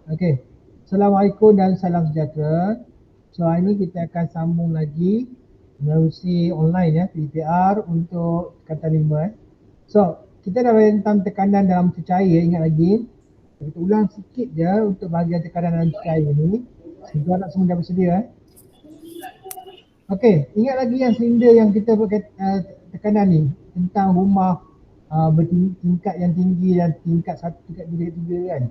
Okey. Assalamualaikum dan salam sejahtera. So hari ini kita akan sambung lagi menerusi online ya, PPR untuk kata 5. So, kita dah belajar tentang tekanan dalam cecair, ingat lagi. Kita ulang sikit je untuk bahagian tekanan dalam cecair ni. Semoga anak semua dah bersedia. Okey, ingat lagi yang silinder yang kita tekanan ni tentang rumah bertingkat yang tinggi dan tingkat 1, tingkat 2, tingkat 3 kan.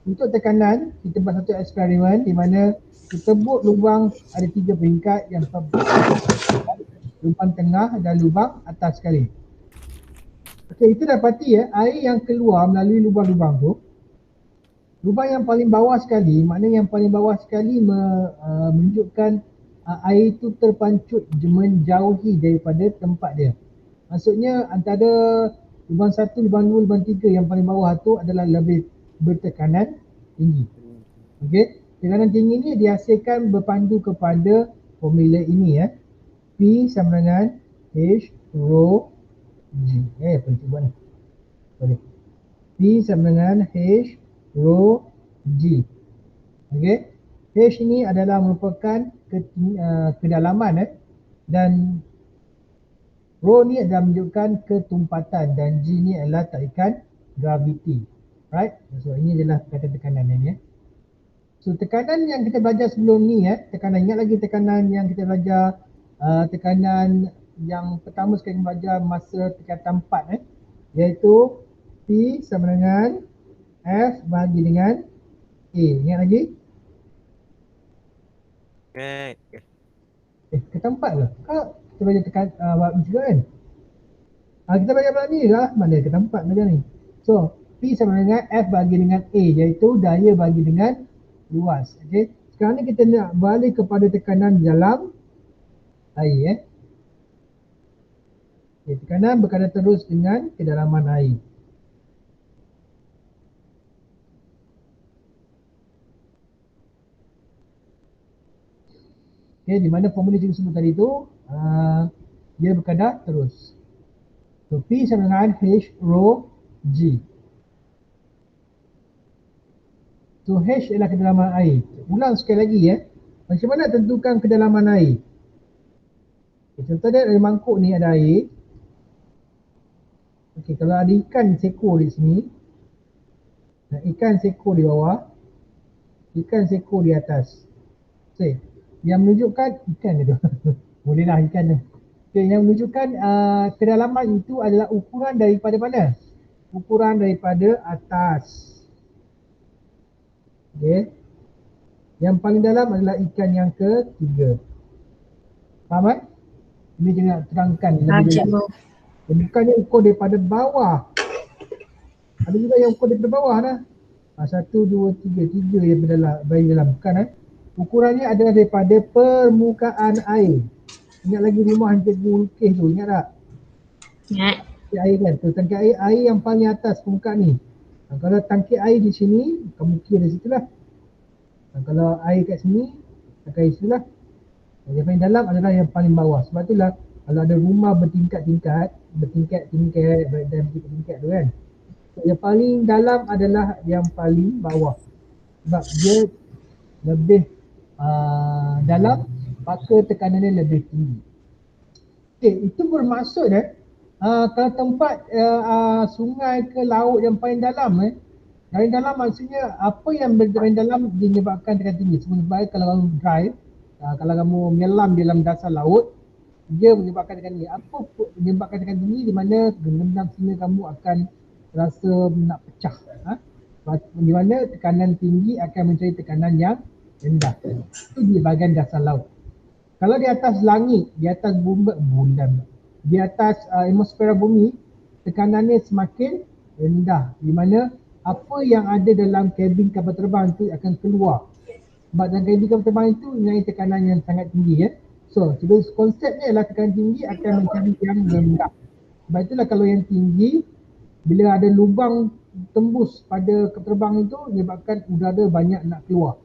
Untuk tekanan, kita buat satu eksperimen di mana kita buat lubang ada 3 peringkat yang lubang tengah dan lubang atas sekali. Okey, kita dapati ya, air yang keluar melalui lubang-lubang tu, lubang yang paling bawah sekali, maknanya yang paling bawah sekali menunjukkan air itu terpancut menjauhi daripada tempat dia. Maksudnya antara lubang 1, lubang 2, lubang 3 yang paling bawah tu adalah lebih bertekanan tinggi. Okey, tekanan tinggi ni dihasilkan berpandu kepada formula ini ya. P sama dengan H rho G. Apa itu buat ni? Boleh. P sama dengan H rho G. Okey. H ini adalah merupakan kedalaman dan rho ni adalah menunjukkan ketumpatan dan G ni adalah tarikan graviti. Right? So ini adalah kata tekanan ni ya. So tekanan yang kita belajar sebelum ni tekanan, ingat lagi tekanan yang kita belajar tekanan yang pertama sekali kita belajar masa tingkatan 4 iaitu P sama dengan F bahagi dengan A. Ingat lagi? Tingkatan 4 ke? Kak, kita belajar tekan juga kan? Kita belajar pula ni lah, mana tingkatan 4 belajar ni. So, P sama dengan F bahagi dengan A iaitu daya bahagi dengan luas. Okay. Sekarang ni kita nak balik kepada tekanan dalam air okay, tekanan berkaitan terus dengan kedalaman air. Okay, di mana formula kita sebut tadi tu dia berkadar terus. So P sama dengan H rho G. So H ialah kedalaman air. Ulang sekali lagi macam mana tentukan kedalaman air? Okay, contoh dia ada mangkuk ni ada air. Okay, kalau ada ikan seekor di sini, ikan seekor di bawah, ikan seekor di atas. Okay, yang menunjukkan ikan itu bolehlah ikan tu. Okay, yang menunjukkan kedalaman itu adalah ukuran daripada mana? Ukuran daripada atas. Okay. Yang paling dalam adalah ikan yang ketiga. Faham kan? Ini jangan terangkan lebih jelas. Bukannya ukur daripada bawah. Ada juga yang ukur daripada bawah dah. 1, 2, 3, 3 yang bagi dalam. Bukan ukurannya adalah daripada permukaan air. Ingat lagi rumah yang cikgu lukis tu, ingat tak? Ingat. Tangki air kan, tu tangki air yang paling atas permukaan ni. Kalau tangki air di sini, kamu kira di situ lah. Kalau air kat sini, tangki air situ lah. Yang paling dalam adalah yang paling bawah. Sebab itulah kalau ada rumah bertingkat-tingkat dan bertingkat tu kan. So, yang paling dalam adalah yang paling bawah. Sebab dia lebih dalam, maka tekanannya lebih tinggi. Okay, itu bermaksud kalau tempat sungai ke laut yang paling dalam paling dalam maksudnya apa yang paling dalam menyebabkan tekanan tinggi. Sebab kalau kamu drive, kalau kamu menyelam di dalam dasar laut, dia menyebabkan tekanan tinggi. Apa menyebabkan tekanan tinggi? Di mana genggam singa kamu akan rasa nak pecah. Di mana tekanan tinggi akan mencari tekanan yang rendah. Itu di bahagian dasar laut. Kalau di atas langit, di atas bulan, di atas atmosfera bumi, tekanannya semakin rendah. Di mana apa yang ada dalam kabin kapal terbang itu akan keluar. Sebab dalam kabin kapal terbang itu mempunyai tekanan yang sangat tinggi So, konsepnya adalah tekanan tinggi akan mencari yang rendah. Sebab itulah kalau yang tinggi, bila ada lubang tembus pada kapal terbang itu, menyebabkan udara banyak nak keluar.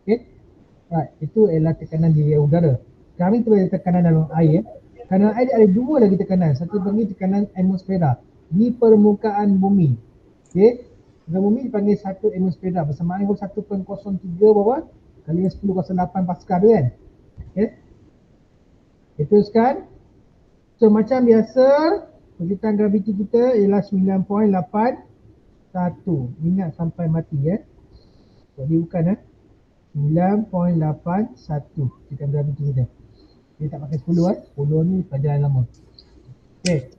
Okay? Right, itu adalah tekanan di udara. Kami tu ada tekanan dalam air. Tekanan air ada dua lagi tekanan. Satu panggil tekanan atmosfera di permukaan bumi. Okay. Lingkaran bumi dipanggil 1 atmosfera bersamaan dengan 1.03 berapa? Kali 10 kuasa 8 Pascal tu kan. Okay. Teruskan. So macam biasa, pergerakan graviti kita ialah 9.81. Ingat sampai mati Jadi bukan 9.81 pergerakan graviti kita. Dia tak pakai 10 10 ni pelajaran lama. Okay.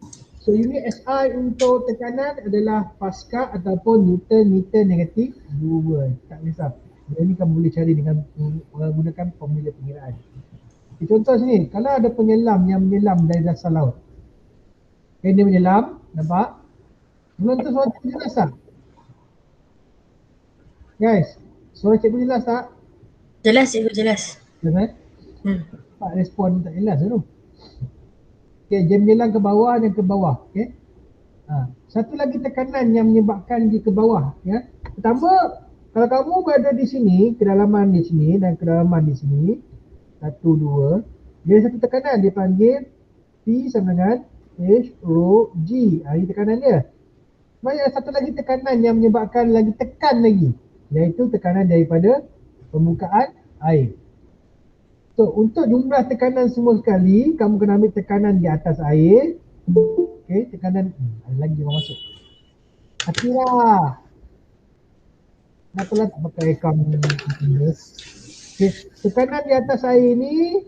So unit SI untuk tekanan adalah Pascal ataupun Newton meter negatif 2. Tak kisah. Benda ni kamu boleh cari dengan menggunakan formula pengiraan. Okay, contoh sini, kalau ada penyelam yang menyelam dari dasar laut. Okay, dia menyelam, nampak? Belum tu suara cikgu jelas tak? Guys, suara cikgu jelas tak? Jelas cikgu, jelas. Jelas Pak respon tak jelas tu. Okay, dia menyelam ke bawah dan ke bawah. Okay. Satu lagi tekanan yang menyebabkan dia ke bawah. Pertama, kalau kamu berada di sini, kedalaman di sini dan kedalaman di sini, 1, 2, dia satu tekanan dia panggil P sama dengan H rho G. Ini tekanan dia. Banyak satu lagi tekanan yang menyebabkan lagi tekan lagi, iaitu tekanan daripada permukaan air. So untuk jumlah tekanan semua sekali, kamu kena ambil tekanan di atas air. Okay, tekanan ada lagi orang masuk. Akira. Kenapa tak pakai rekam ni? Okay, tekanan di atas air ni,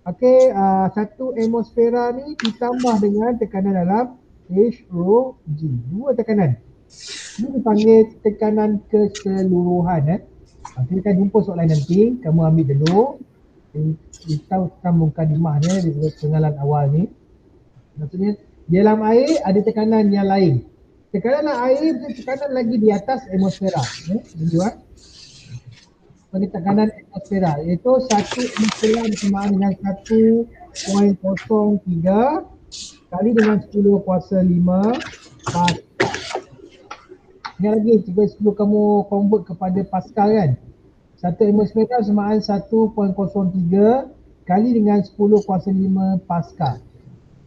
okay, 1 atmosfera ni ditambah dengan tekanan dalam H rho G. 2 tekanan. Ini dipanggil tekanan keseluruhan. Kita akan jumpa soalan nanti. Kamu ambil dulu. Kita sambung mukadimahnya di pengenalan awal ni. Maksudnya di dalam air ada tekanan yang lain. Tekanan air tekanan lagi di atas atmosfera. Tekanan atmosfera iaitu 1 atmosfera bersamaan dengan 1.03 kali dengan 10 kuasa 5 Pascal. Ingat lagi, sebelum kamu convert kepada Pascal kan, 1 atmosfera bersamaan 1.03 kali dengan 10 kuasa 5 Pascal.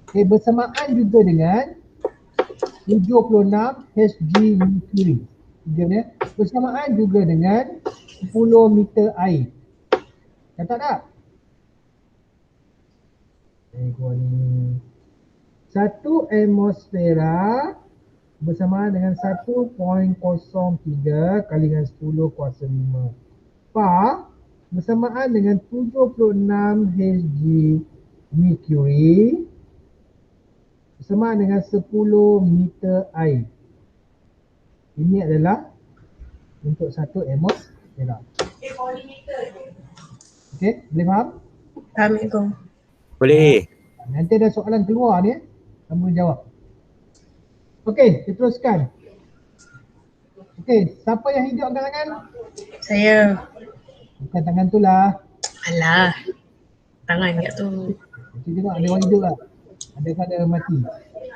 Okay, bersamaan juga dengan 76 Hg mercury. Bersamaan juga dengan 10 meter air. Catat tak? Gua ni 1 atmosfera bersamaan dengan 1.03 kali dengan 10 kuasa 5 Pa bersamaan dengan 76 Hg mercury bersamaan dengan 10 meter air. Ini adalah untuk 1 atmosfera. Okey, boleh faham? Faham cikgu. Boleh. Nanti ada soalan keluar ni, kamu jawab. Okey, kita teruskan. Okey, siapa yang hidup angkat tangan? Saya. Bukan tangan tu lah. Alah. Tangan kat tu. Kita tengok ada orang hidup tak? Adakah ada mati?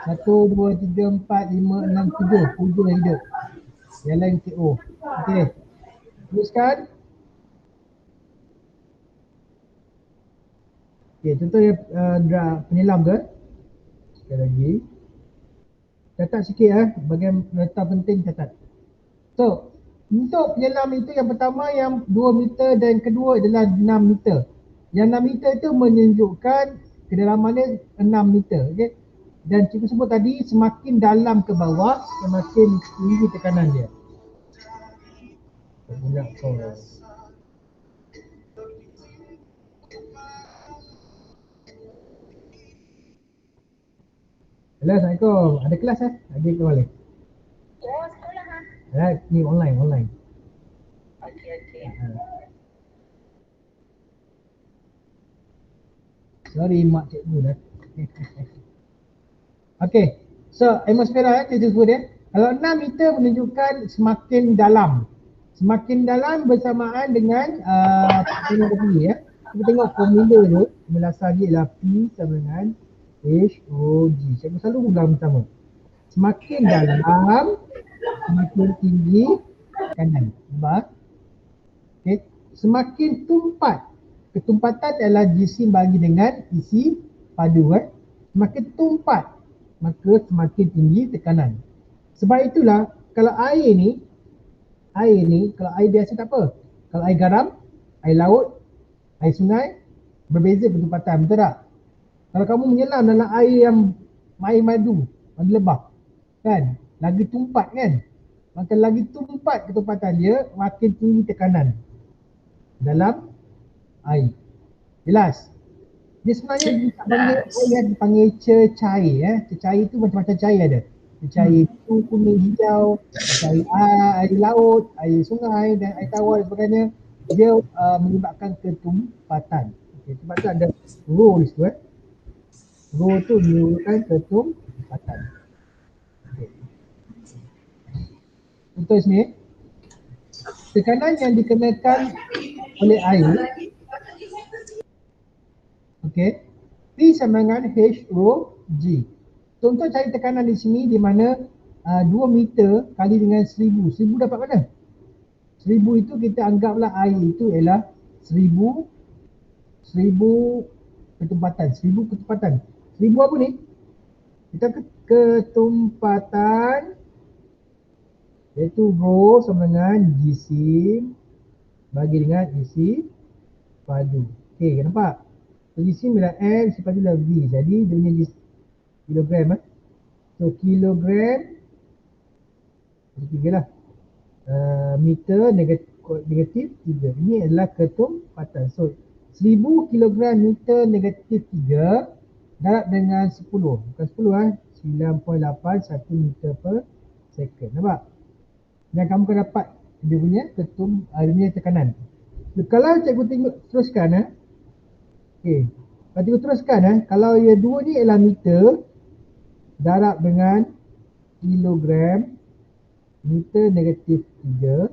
1, 2, 3, 4, 5, 6, 7. 7 yang hidup. Yang lain KO. Okey. Teruskan. Okey, contohnya penyelam ke? Sekali lagi. Catat sikit bahagian data penting catat. So, untuk penyelam itu yang pertama yang 2 meter dan kedua adalah 6 meter. Yang 6 meter itu menunjukkan kedalamannya 6 meter. Okay? Dan cikgu sebut tadi semakin dalam ke bawah semakin tinggi tekanan dia. Hello, Assalamualaikum. Ada kelas Adik ke balik? Oh, sekolah Ni online. Okey. Sorry mak cikgu dah. Okey. So, atmosfera kita sebut Kalau 6 meter menunjukkan semakin dalam. Semakin dalam bersamaan dengan teknologi Kita tengok formula tu, formula asal dia ialah P sama dengan HOG. Saya selalu ulang sama. Semakin dalam, semakin tinggi tekanan. Nampak? Okay. Semakin tumpat, ketumpatan adalah jisim bagi dengan isi padu. Semakin tumpat, maka semakin tinggi tekanan. Sebab itulah, kalau air ni, air ni, kalau air biasa tak apa. Kalau air garam, air laut, air sungai, berbeza ketempatan, betul tak? Kalau kamu menyelam dalam air yang air madu, madu lebah, kan? Lagi tumpat kan? Maka lagi tumpat ketempatan dia, makin tinggi tekanan dalam air. Jelas? Dia sebenarnya tak panggil air, dia panggil cecair. Cecair tu macam-macam cair ada. Cecair itu kuning hijau, cecair air laut, air sungai dan air tawar dan sebagainya. Dia menyebabkan ketumpatan. Okay, sebab tu ada row di situ. Row tu menyebabkan ketumpatan. Okay. Contoh sini. Tekanan yang dikenakan oleh air, okey, P sama dengan H rho G. Contoh cari tekanan di sini di mana 2 meter kali dengan 1000. 1000 dapat mana? 1000 itu kita anggaplah air itu ialah 1000 ketumpatan. 1000 ketumpatan. 1000 apa ni? Kita ketumpatan iaitu rho sama dengan GC bagi dengan isi padu. Okey, nampak? So GC bila M, isi padu adalah V. Jadi dia punya kilogram. So kilogram tiga lah. Meter negatif 3. Ini adalah ketumpatan. So 1000 kilogram meter negatif 3 darab dengan 10. Bukan 10 9.81 meter per second. Nampak? Dan kamu akan dapat dia punya dia punya tekanan. So, kalau cikgu tengok teruskan okey. Kalau cikgu teruskan kalau ia dua ni ialah meter darab dengan kilogram meter negatif 3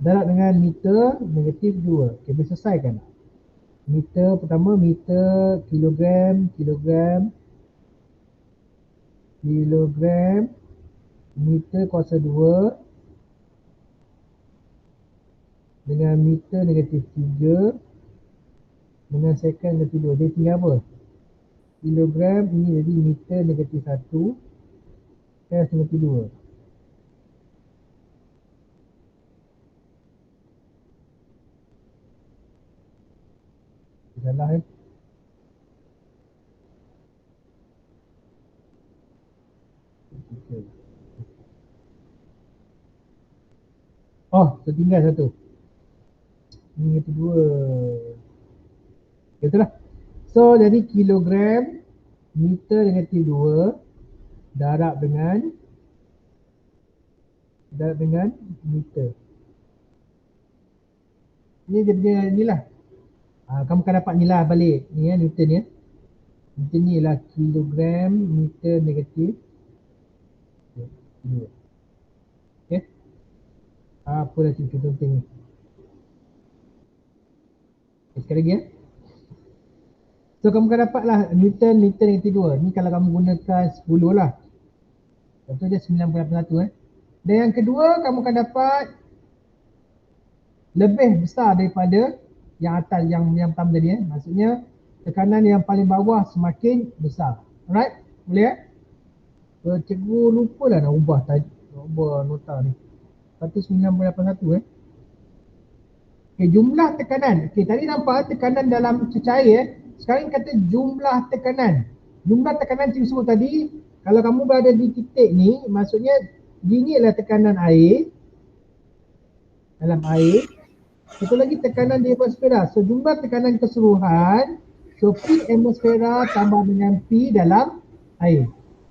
darab dengan meter negatif 2. Okey, boleh selesaikan. Meter pertama, meter, kilogram, meter kuasa 2 dengan meter negatif 3 dengan second negatif 2. Dia tinggal apa? Kilogram ini jadi meter negatif 1 negatif 2. Salah Oh, tertinggal satu. Ini yang kedua. Betul lah. So, jadi kilogram meter negatif 2 darab dengan meter. Ini dia punya inilah. Kamu akan dapat ni lah balik. Ni Newton ni. Newton ni ialah kilogram meter negatif 2. Okay. Apa dah cerita penting ni. Sekali lagi So kamu akan dapat lah Newton meter negatif 2. Ni kalau kamu gunakan 10 lah. Lepas tu dia 9.81 Dan yang kedua kamu akan dapat lebih besar daripada yang atas yang pertama tadi Maksudnya tekanan yang paling bawah semakin besar. Alright? Boleh So, cikgu lupa lah nak ubah nota ni. 9.81 Okay, jumlah tekanan. Okay, tadi nampak tekanan dalam cecair Sekarang kata jumlah tekanan. Jumlah tekanan cikgu sebut tadi, kalau kamu berada di titik ni, maksudnya ini adalah tekanan air dalam air. Satu lagi tekanan di atmosfera. So jumlah tekanan keseluruhan, so P atmosfera tambah dengan P dalam air.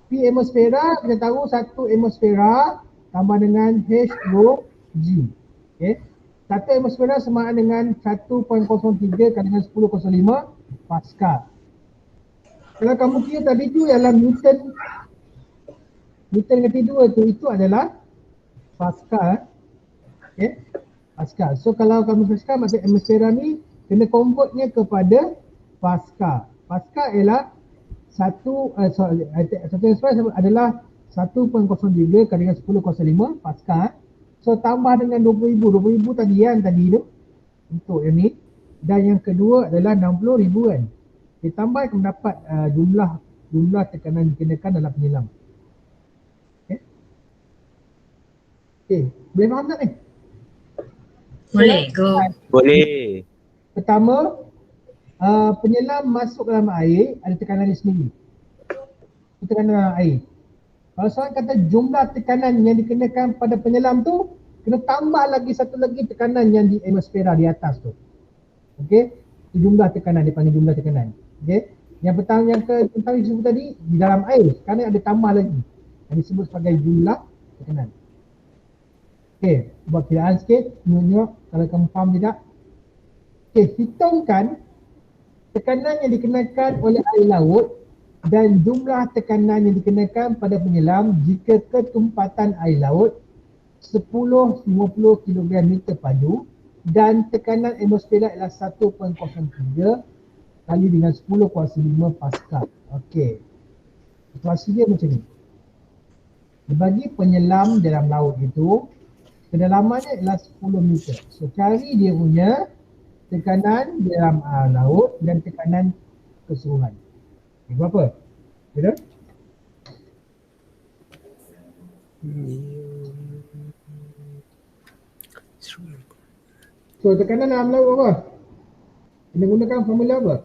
P atmosfera kita tahu 1 atmosfera tambah dengan H rho G. Okay. 1 atmosfera sama dengan 1.03 kali dengan 10.05 Pascal. Kalau kamu kira tadi tu ialah Newton negatif 2 tu, itu adalah Pascal. Okay. Pascal. So kalau kamu Pascal, maksud atmosfera ni kena convertnya kepada Pascal. Pascal ialah satu atmosfera adalah 1.03 kali dengan 10.05 Pascal. So tambah dengan 20,000 tadi tu untuk yang ni. Dan yang kedua adalah 60,000 kan. Ditambah akan mendapat jumlah tekanan dikenakan dalam penyelam. Okay. Okey, boleh faham tak ni? Boleh go. Boleh. Pertama, penyelam masuk dalam air ada tekanan dia sendiri. Itu tekanan dalam air. Kalau seorang kata jumlah tekanan yang dikenakan pada penyelam tu, kena tambah lagi satu lagi tekanan yang di atmosfera di atas tu. Okey, itu jumlah tekanan, dia panggil jumlah tekanan. Okey, yang pertama yang tentang disebut tadi di dalam air, sekarang ada tambah lagi yang disebut sebagai jumlah tekanan. Okey, buat kiraan sikit, tengok kalau kamu faham tidak. Okey, hitungkan tekanan yang dikenakan oleh air laut dan jumlah tekanan yang dikenakan pada penyelam jika ketumpatan air laut 10-50 kg meter padu dan tekanan atmosfera ialah 1.03 kali dengan 10 kuasa 5 Pascal. Okey. Situasi dia macam ni. Bagi penyelam dalam laut itu, kedalamannya ialah 10 meter. So cari dia punya tekanan dalam laut dan tekanan keseluruhan. Okay, berapa? Betul? So tekanan dalam laut apa? Kita gunakan formula apa?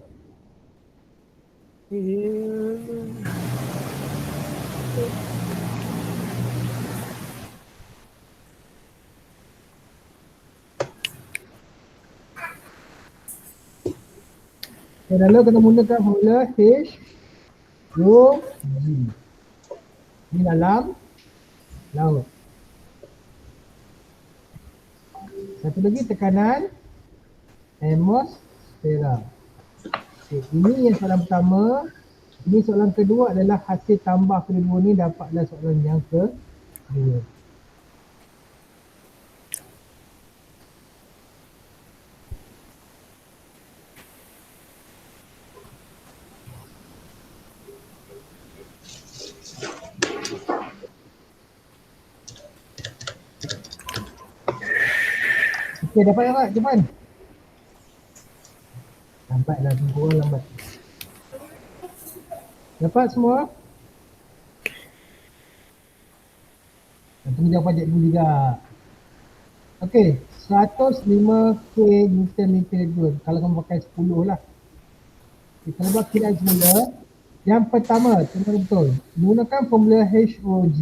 Okay, lalu kita gunakan formula H rho G. Ini dalam laut. Satu lagi tekanan atmosfera. Okay, ini yang soalan pertama. Ini soalan kedua adalah hasil tambah kedua ni dapatlah soalan yang kedua. Okey, dapat tak cepat? Nampaklah tunggu orang lambat. Dapat semua? Tunggu jawapan cikgu juga. Okey, 105 K Newton meter joule. Kalau kamu pakai 10 lah. Okay, kalau buat kiraan semula, yang pertama, tengok betul. Gunakan formula HOG.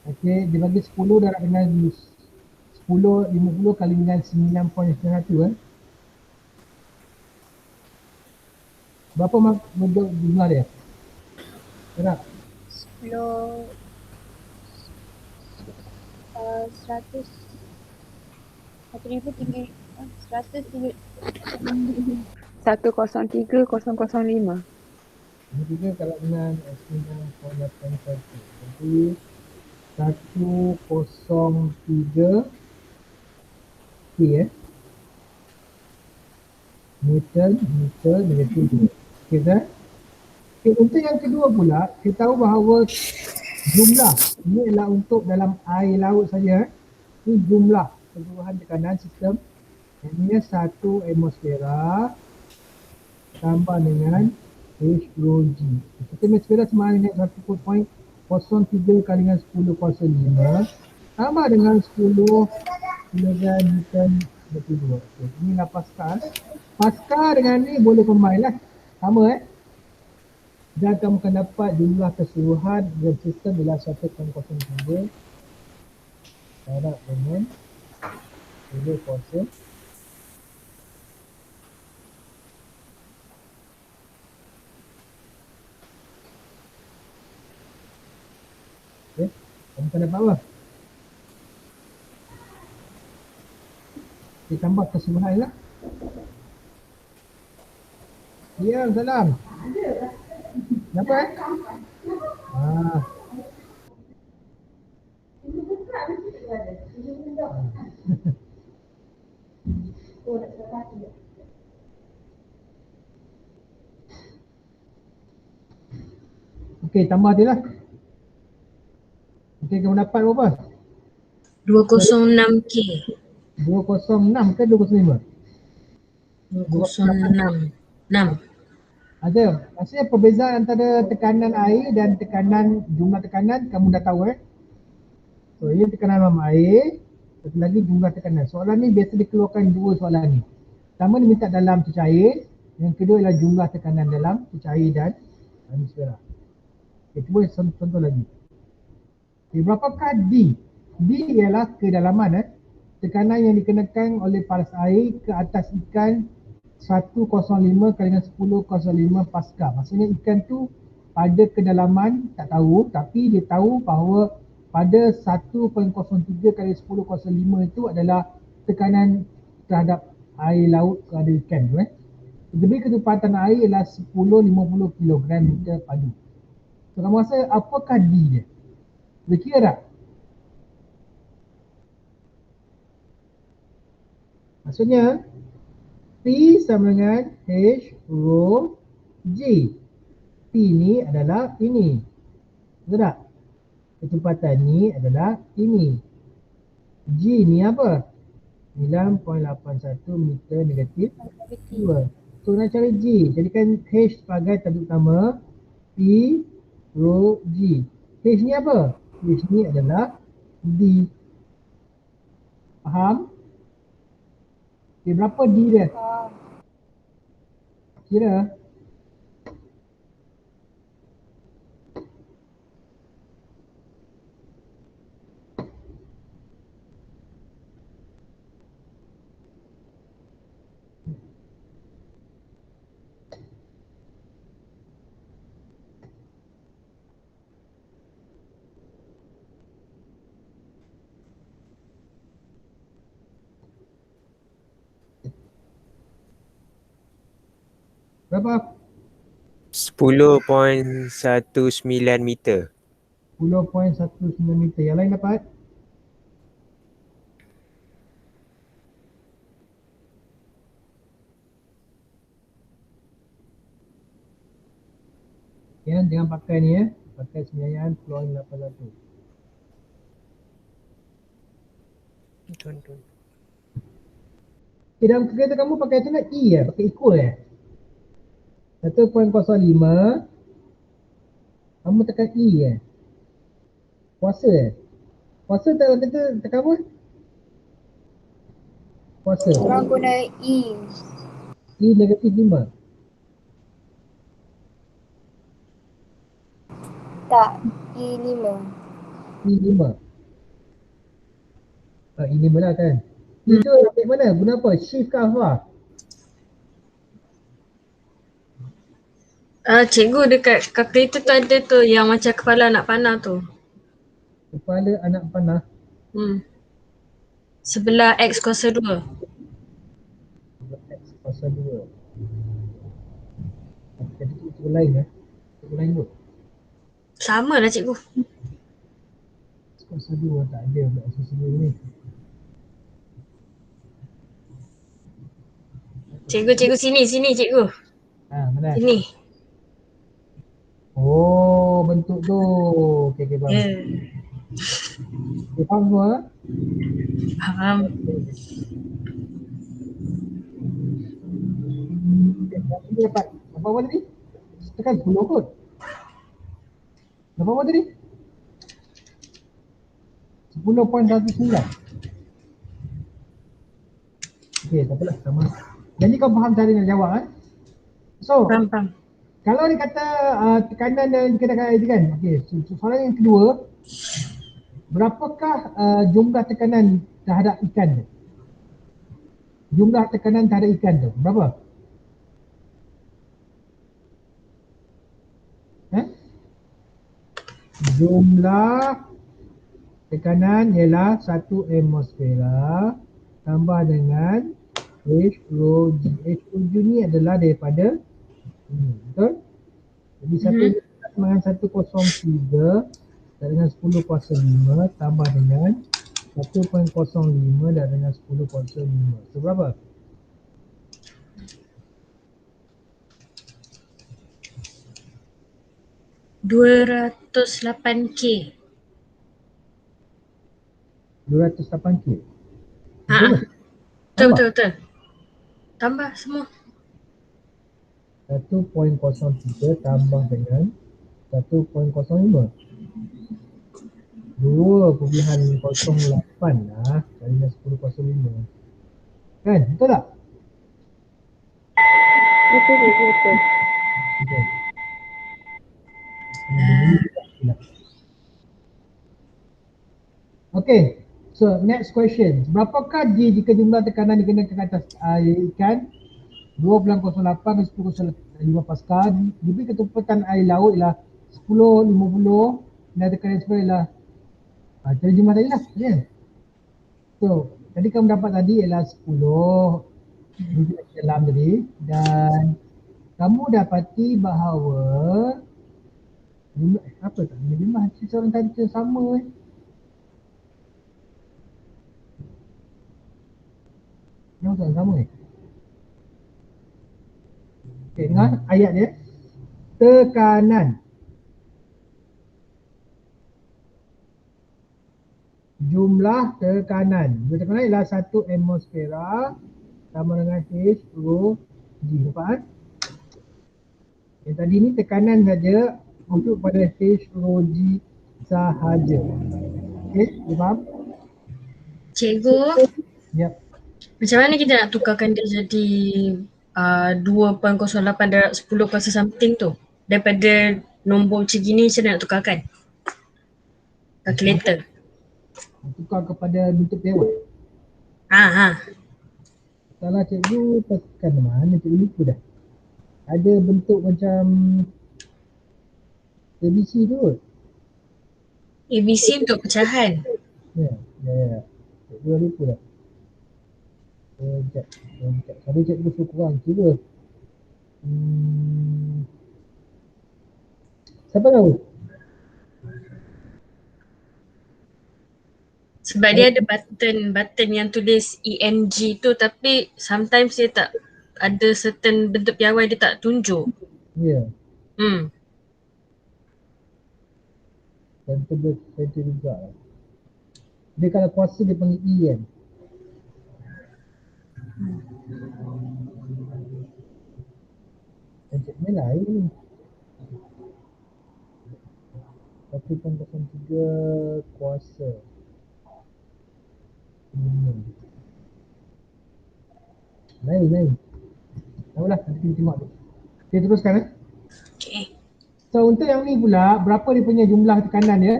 Okey, dia bagi 10 darab dengan 10, 50 kali dengan 9.91 Berapa jumlah dia? Berapa? 10 100 1,003 103,005. Ini juga kalau dengan 9.81. Jadi 103 K Newton negatif 2. Okey kan? Okay, untuk yang kedua pula, kita tahu bahawa jumlah ini adalah untuk dalam air laut saja. Ini jumlah keseluruhan tekanan sistem. Ini satu atmosfera tambah dengan H rho G. Satu atmosfera sama dengan 1.03 kali dengan 10 kuasa 5 tambah dengan 10 kilogram Newton negatif 2. Okay, inilah Pascal. Pascal dengan ni boleh combine lah. Sama dan kamu akan dapat jumlah keseluruhan dalam sistem ialah 1.03 darab dengan 10 kuasa 5. Okay, kamu akan dapat apa? Okay, tambah keseluruhan lah. Ya, salam. Kenapa Okey, tambah dia lah. Okey, kamu dapat berapa? 206 K. 206 ke 205? 206. 6. Ada. Maksudnya perbezaan antara tekanan air dan tekanan jumlah tekanan kamu dah tahu So ini tekanan dalam air, satu lagi jumlah tekanan. Soalan ni biasa dikeluarkan dua soalan ni. Pertama dia minta dalam cecair, yang kedua ialah jumlah tekanan dalam cecair dan atmosfera. Okay, cuba contoh lagi. Okay, berapakah D? D ialah kedalaman tekanan yang dikenakan oleh paras air ke atas ikan 105 kali dengan 10 05 Pascal. Maksudnya ikan tu pada kedalaman tak tahu, tapi dia tahu bahawa pada 1.03 kali 10 05 itu adalah tekanan terhadap air laut kepada ikan tu. Debit ketepatan air ialah 10-50 kg meter padu. So kamu rasa apakah D dia? Boleh kira tak? Maksudnya P sama dengan H rho G. P ni adalah ini. Betul tak? Kecepatan ni adalah ini. G ni apa? 9.81 meter negatif 2. So nak cari G. Jadikan H sebagai tanda utama. P rho G. H ni apa? H ni adalah D. Faham? Okay, berapa D dia? Kira. Berapa? 10.19 meter. 10.19 meter. Yang lain dapat? Ya, jangan pakai ni Pakai 9.81. Tuan-tuan. Okay, dalam kereta kamu pakai tu nak E pakai equal 1.05. Kamu tekan E Kuasa Kuasa tak kata tekan apa? Kuasa Orang guna E. E negatif 5. Tak, E5. E5. E5 lah kan. Itu ambil mana? Guna apa? Shift ke apa? Cikgu dekat kalkulator tu ada tu yang macam kepala anak panah tu. Kepala anak panah. Sebelah X kuasa 2. X kuasa 2. Jadi itu lain Itu lain tu. Sama lah cikgu. X kuasa 2 tak ada X kuasa 2 ni. Cikgu sini cikgu. Mana? Sini. Oh, bentuk tu. Okay, faham. Okay, faham semua? Faham. Ini dapat apa tadi? Tekan 10 kot. Dapat apa tadi? 10.19. Okay, tak apalah, sama. Jadi kau faham cara nak jawab So, Faham. kalau dia kata tekanan dan dikenakan air tu kan. Okay, soalan yang kedua. Berapakah jumlah tekanan terhadap ikan tu? Jumlah tekanan terhadap ikan tu, berapa? Jumlah tekanan ialah 1 atmosfera tambah dengan H rho G. H rho G ni adalah daripada ini, betul? Jadi dengan 103 dan dengan 10 kuasa 5 tambah dengan 1.05 dan dengan 10 kuasa 5. So berapa? $208K. 208K. Betul. Tambah semua. 1.03 tambah dengan 1.05. 2.08 lah kali dengan 10 kuasa 5. Kan? Betul tak? Betul, betul. Betul. Boleh juga. Okay, so next question. Berapakah G jika jumlah tekanan dikenakan ke atas air ikan 2.08 ke 10.5 Pascal, diberi ketumpatan air laut ialah 10.50 dan tekanan sebagainya ialah terjemah tadi lah. Yeah. So, tadi kamu dapat tadi ialah 10 dalam tadi dan kamu dapati bahawa jumlah, apa tak? Jumlah seorang tadi sama Yang sama Okay, dengar ayat dia. Tekanan. Jumlah tekanan. Jumlah tekanan ialah 1 atmosfera sama dengan H rho G. Nampak kan? Yang tadi ni tekanan saja untuk pada H rho G sahaja. Okay, you faham? Cikgu, Yep. macam mana kita nak tukarkan dia jadi 2.08 darab 10 kuasa something tu? Daripada nombor macam gini macam mana nak tukarkan? Calculator. Tukar kepada bentuk dewan. Ha. Salah cikgu tekan mana cikgu lupa dah. Ada bentuk macam ABC tu. ABC untuk pecahan. Ya. Cikgu dah lupa dah. Sekejap. Sampai cikgu suruh korang kira. Siapa tahu? Sebab dia ada button yang tulis ENG tu, tapi sometimes dia tak ada certain bentuk piawai dia tak tunjuk. Ya. Center juga lah. Dia kalau kuasa dia panggil E kan. Ni lain ni. 1.03 kuasa. Lain. Tahu lah, nanti kita tengok tu. Okay, teruskan Okay. So untuk yang ni pula, berapa dia punya jumlah tekanan dia?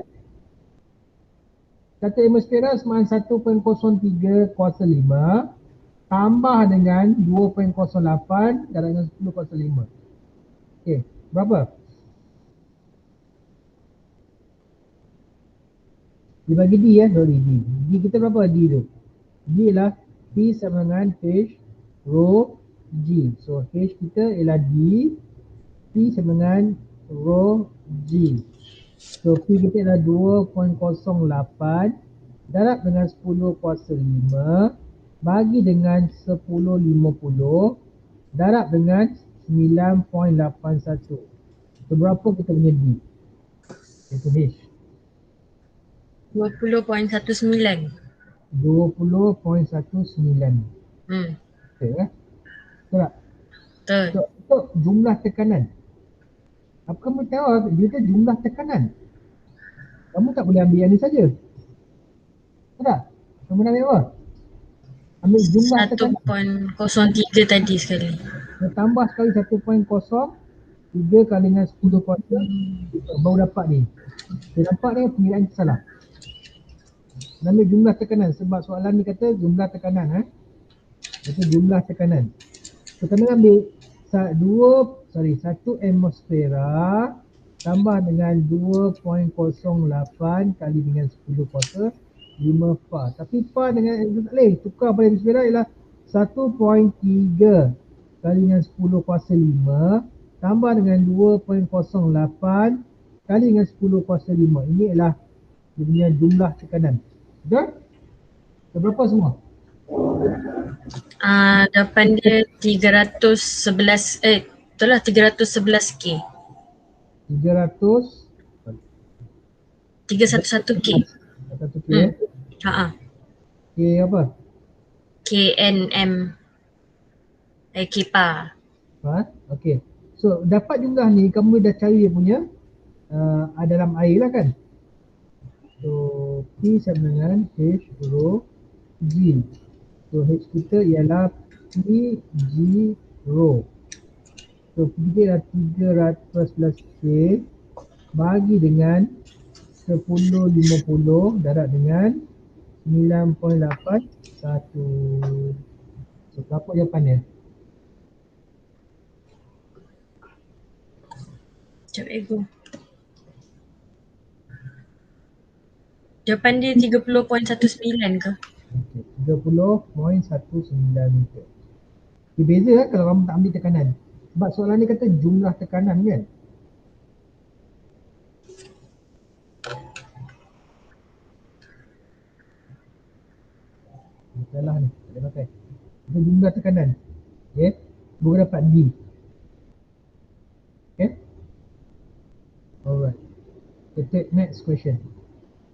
1 atmosfera semahan 1.03 kuasa 5 tambah dengan 2.08 darab dengan 10 kuasa 5. Okay, berapa? Dia bagi D ya, sorry D. D kita berapa D tu? D ialah P sama dengan H rho G. So H kita ialah D, P sama dengan rho G. So P kita ialah 2.08 darab dengan 10 kuasa 5 bagi dengan 10.50 darab dengan 9.81. So berapa kita punya D? Itu H. 20.19. 20.19. Betul tak? Betul. So, untuk jumlah tekanan. Apa kamu tahu dia tu jumlah tekanan. Kamu tak boleh ambil yang ni saja. Betul tak? Kamu nak ambil apa? Ambil jumlah tekanan. 1.03 tadi sekali. Dia tambah sekali 1.03 kali dengan 10 kuasa baru dapat ni. Dia nampak ni pengiraan salah. Ambil jumlah tekanan sebab soalan ni kata jumlah tekanan Itu jumlah tekanan. So kena ambil 1 atmosfera tambah dengan 2.08 kali dengan 10 kuasa 5 far. Tapi far dengan tak boleh. Tukar pada atmosfera ialah 1.3 kali dengan 10 kuasa 5 tambah dengan 2.08 kali dengan 10 kuasa 5. Ini ialah dia punya jumlah tekanan. Betul? So, berapa semua? Jawapan dia 311 itulah 311K. 311K. 1K. K apa? KNM. Kipa. Okay. So dapat jumlah ni kamu dah cari dia punya dalam air lah kan? So P sama dengan H rho G. So H kita ialah P G rho. So P dia adalah 300 K bagi dengan 1050 darab dengan 9.81. So apa jawapannya? Sekejap ego. Jawapan dia 30.19 ke? Okay, 30.19 meter. Dia beza kan kalau kamu tak ambil tekanan. Sebab soalan ni kata jumlah tekanan kan. Salah ni, tak boleh pakai. Itu jumlah tekanan. Okay, baru dapat D. Okay. Alright. Kita take next question.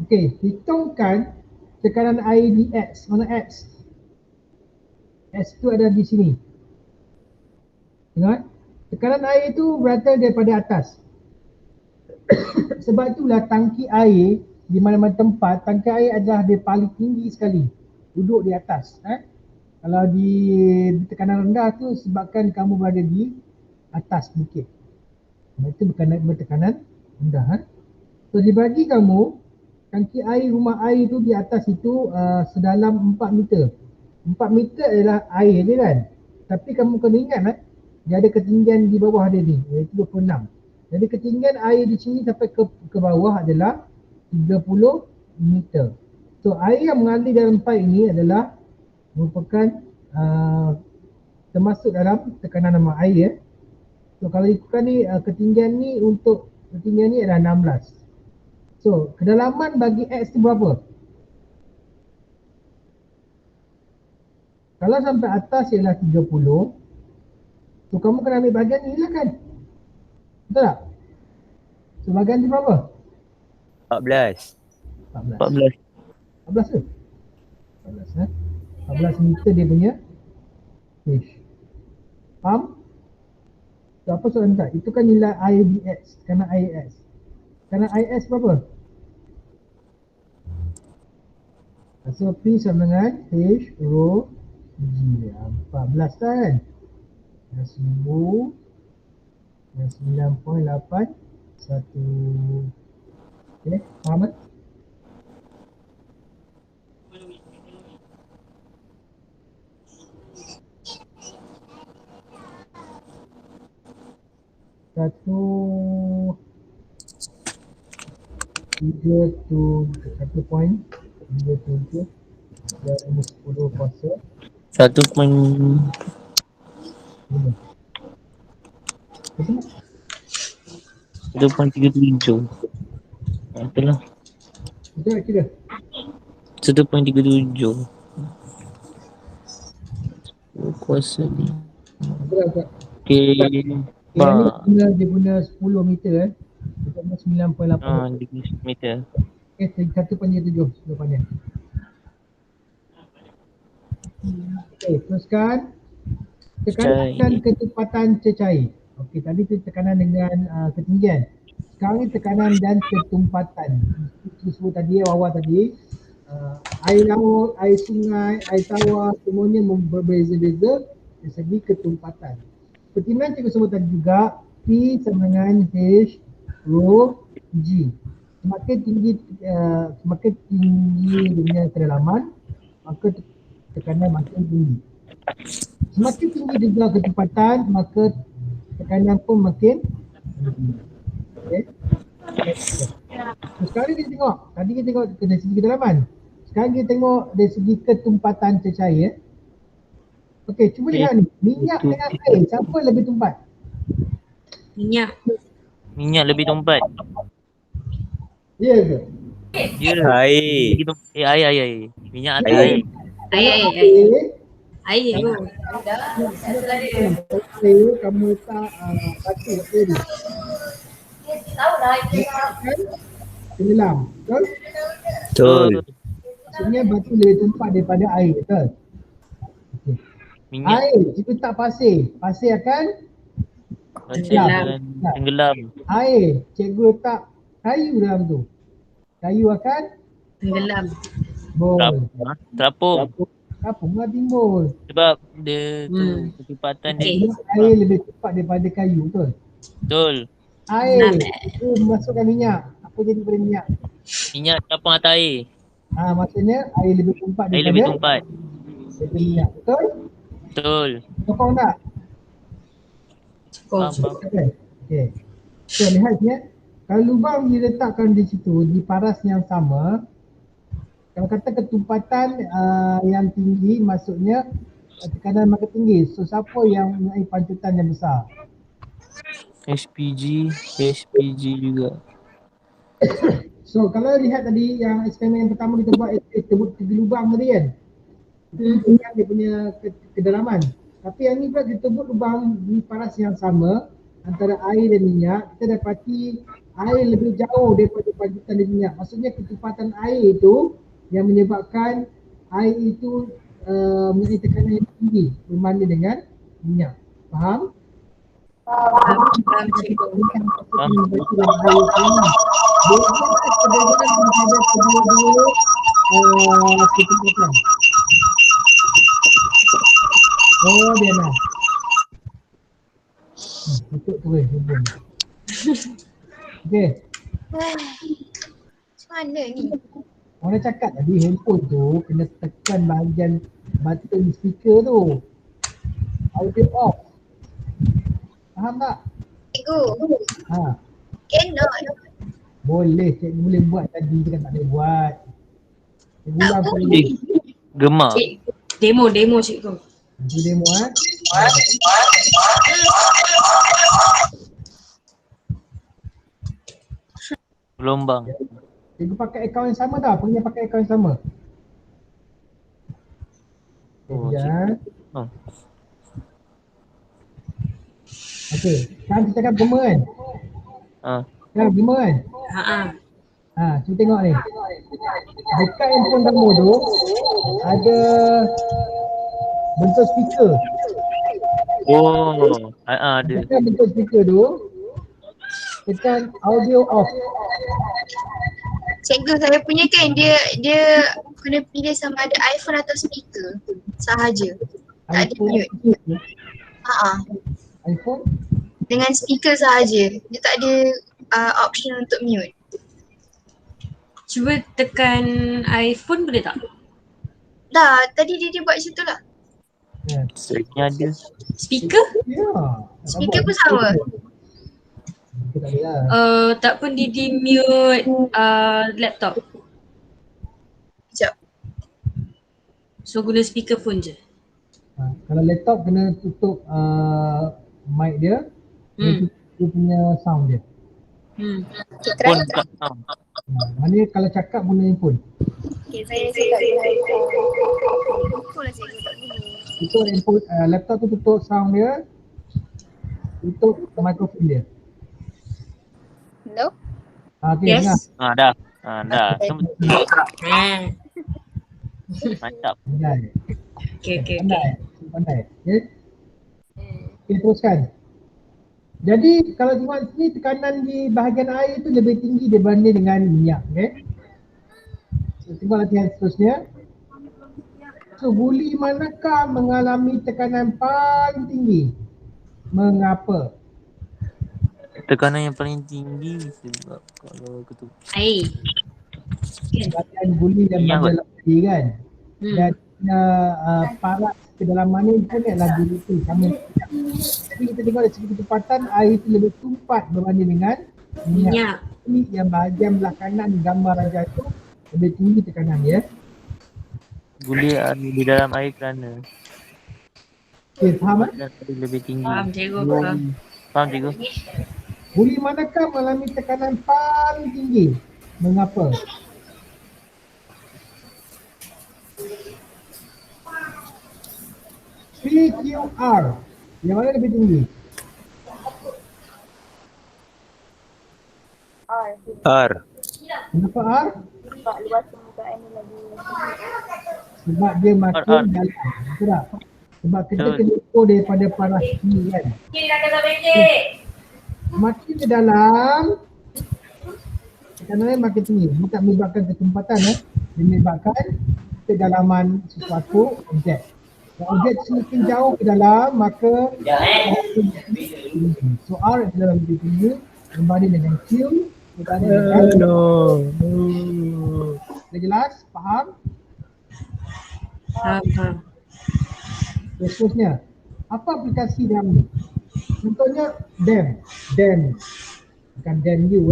Okay, hitungkan tekanan air di X. Mana X? X tu ada di sini. Tengok. Tekanan air tu berasal daripada atas. Sebab itulah tangki air di mana-mana tempat, tangki air adalah dia paling tinggi sekali. Duduk di atas. Kalau di tekanan rendah tu sebabkan kamu berada di atas bukit. Itu bertekanan rendah. So dibagi kamu, tangki air rumah air tu di atas itu sedalam 4 meter. 4 meter adalah air je kan. Tapi kamu kena ingat dia ada ketinggian di bawah dia ni, iaitu 26. Jadi ketinggian air di sini sampai ke bawah adalah 30 meter. So air yang mengalir dalam pipe ini adalah merupakan termasuk dalam tekanan nama air. So kalau ikutkan ni ketinggian ni untuk ketinggian ni adalah 16. So kedalaman bagi X tu berapa? Kalau sampai atas ialah 30. So kamu kena ambil bahagian ni lah kan? Betul tak? So bahagian ni berapa? 14. 14 ke? 14 14 meter dia punya H. Faham? So apa soalan tak? Itu kan nilai IDX, tekanan IS. Tekanan IS berapa? So P sama dengan H rho G. 14 kan? 1000 dan 9.81. Okay, faham kan? Satu 1.37 dan 10 kuasa 1.37. Itulah. Betul tak kira? 1.37. Kuasa ni. Betul tak? Okay. Yang ni dia guna 10 meter dia guna 9.8 meter. Okay, 1.7 jawapannya. Okay, teruskan tekanan dan kecepatan cecair. Okey, tadi tu tekanan dengan ketinggian. Sekarang ni tekanan dan ketumpatan. Itu sebut tadi awal tadi, air laut, air sungai, air tawar semuanya berbeza-beza dari segi ketumpatan. Seperti mana cikgu sebut tadi juga, P sama dengan H rho G. Semakin tinggi dia punya kedalaman, maka tekanan makin tinggi. Semakin tinggi juga kecepatan, maka tekanan pun makin tinggi. Okay. So, sekarang kita tengok, tadi kita tengok dari segi kedalaman. Sekarang kita tengok dari segi ketumpatan cecair. Okey, cuba lihat ni. Minyak dengan air, siapa lebih tumpat? Minyak. Minyak lebih tumpat. Ya ke? Ya. Air. Air. Minyak atau Air. air? Air tu. Air, kamu letak batu kat sini. Tenggelam, betul? Betul. Maksudnya batu lebih tumpat daripada air, betul? Okay. Minyak. Air, kita tak pasir. Pasir akan Tenggelam. air, cikgu letak kayu dalam tu. kayu akan Tenggelam. bol. Terapung. Terapung lah timbul. Sebab dia tu kecepatan dia. Okey. Air lebih cepat daripada kayu, betul? Betul. Air itu masukkan minyak. Apa jadi pada minyak? Minyak terapung atas air. Maksudnya air lebih tumpat Air daripada lebih tumpat. minyak. Betul? Betul. Sokong tak? Cukup. Faham. Okey. So lihat ya. Kalau lubang diletakkan di situ di paras yang sama, kalau kata ketumpatan yang tinggi, maksudnya tekanan makin tinggi. So siapa yang mempunyai pancutan yang besar? HPG juga. So kalau lihat tadi yang eksperimen yang pertama kita buat kita buat 3 lubang tadi kan. Itu yang dia punya kedalaman. Tapi yang ni pula kita buat lubang di paras yang sama antara air dan minyak. Kita dapati air lebih jauh daripada pancutan dari minyak. Maksudnya kecepatan air itu yang menyebabkan air itu mempunyai tekanan yang tinggi berbanding dengan minyak. Faham? Faham cikgu. Oh dia nak. Tutup tu hubung. Okey. Macam mana ni? Orang cakap tadi handphone tu kena tekan bahagian button speaker tu. Audio off. Faham tak? Cikgu, Ha. cannot. Boleh, cikgu boleh buat tadi je kan tak boleh buat. Cikgu ulang Tak sekali. Gemar. Demo cikgu. Cikgu demo Gelombang. Cikgu pakai akaun yang sama tak? Pernah pakai akaun yang sama? Oh, Sekejap. Oh. Okey, sekarang kita cakap gema kan? Ah. Sekarang gema kan? Cuba tengok ni. Dekat handphone kamu tu ada bentuk speaker. Oh, ada. Tekan bentuk speaker tu, tekan audio off. Cikgu, saya punya kan dia kena pilih sama ada iPhone atau speaker sahaja. Tak ada iPhone, mute. iPhone, Dengan speaker sahaja. Dia tak ada option untuk mute. Cuba tekan iPhone boleh tak? Dah, tadi dia buat macam tu lah. ya. Sebenarnya ada. Speaker? Ya. Speaker pun sama. Kita tak boleh lah. Tak pun di mute laptop. Sekejap. So guna speaker phone je. Kalau laptop kena tutup mic dia, dia punya sound dia. Okay, try. Pun tak tahu. Maknanya kalau cakap guna handphone. Okay, saya cakap guna iPhone. Betul lah cikgu tak guna. Tutup handphone, laptop tu tutup sound dia, tutup mikrofon dia. Hello? Okay, dengar. Yes. Dah. Dah. Mantap. Pandai. Okay. Pandai. Okay. Okay, teruskan. Jadi kalau tengok sini tekanan di bahagian air itu lebih tinggi dibanding dengan minyak. Okay. So, tengok latihan seterusnya. So guli manakah mengalami tekanan paling tinggi? Mengapa? Tekanan yang paling tinggi sebab kalau Air. Latihan guli dan Ya, baja tadi kan. Dan paras kedalaman ni pun adalah guli tu sama. Jadi kita tengok dari segi kecepatan air itu lebih tumpat berbanding dengan minyak. Ini yang bahagian belah kanan gambar raja itu lebih tinggi tekanan dia. guli ada di dalam air kerana Okay, faham tak? lebih tinggi. Faham cikgu, faham. Faham cikgu? Guli manakah mengalami tekanan paling tinggi? Mengapa? PQR. Yang mana lebih tinggi? R. Kenapa R? Sebab luas permukaan ni lagi. Sebab dia makin R. dalam. Betul tak? Sebab kita Betul. kena ukur daripada paras ni kan. Makin ke dalam, Tekanan air makin tinggi. Dia tak menyebabkan ketumpatan dia menyebabkan kedalaman sesuatu objek. Kalau objek semakin jauh ke dalam, maka so R adalah lebih tinggi berbanding dengan Q berbanding dengan Dah jelas? Faham? Faham. Seterusnya, apa aplikasi dalam ni? Contohnya dam. Bukan dam you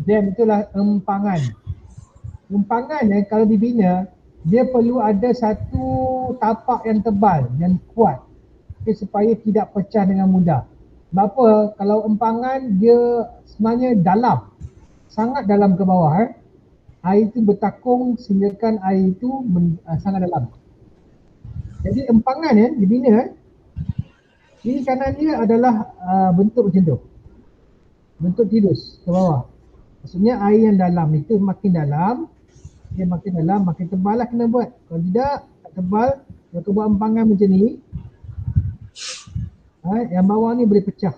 Dam itulah empangan. Empangan kalau dibina, dia perlu ada satu tapak yang tebal, yang kuat, supaya tidak pecah dengan mudah. Sebab apa? Kalau empangan dia sebenarnya dalam, sangat dalam ke bawah. Air itu bertakung sehinggakan air itu sangat dalam. Jadi empangan dibina, kiri kanan dia adalah bentuk macam tu, bentuk tirus ke bawah. Maksudnya air yang dalam itu makin dalam, dia makin dalam, makin tebal lah kena buat. Kalau tidak, tak tebal, kalau kau buat empangan macam ni, yang bawah ni boleh pecah.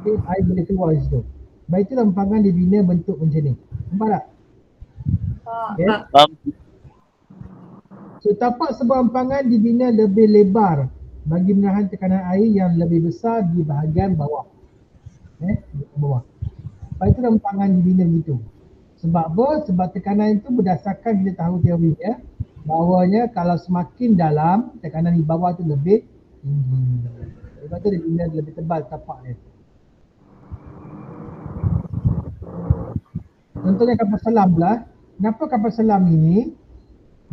Okay, air boleh keluar di situ. Baik itulah empangan dibina bentuk macam ni. Nampak tak? Okay. Faham. So tapak sebuah empangan dibina lebih lebar bagi menahan tekanan air yang lebih besar di bahagian bawah. Bawah. Sebab itulah empangan dibina begitu. Sebab apa? Sebab tekanan itu berdasarkan kita tahu teori bahawanya kalau semakin dalam, tekanan di bawah tu lebih tinggi. Sebab tu dia bina lebih tebal tapak dia. Contohnya kapal selam pula. Kenapa kapal selam ini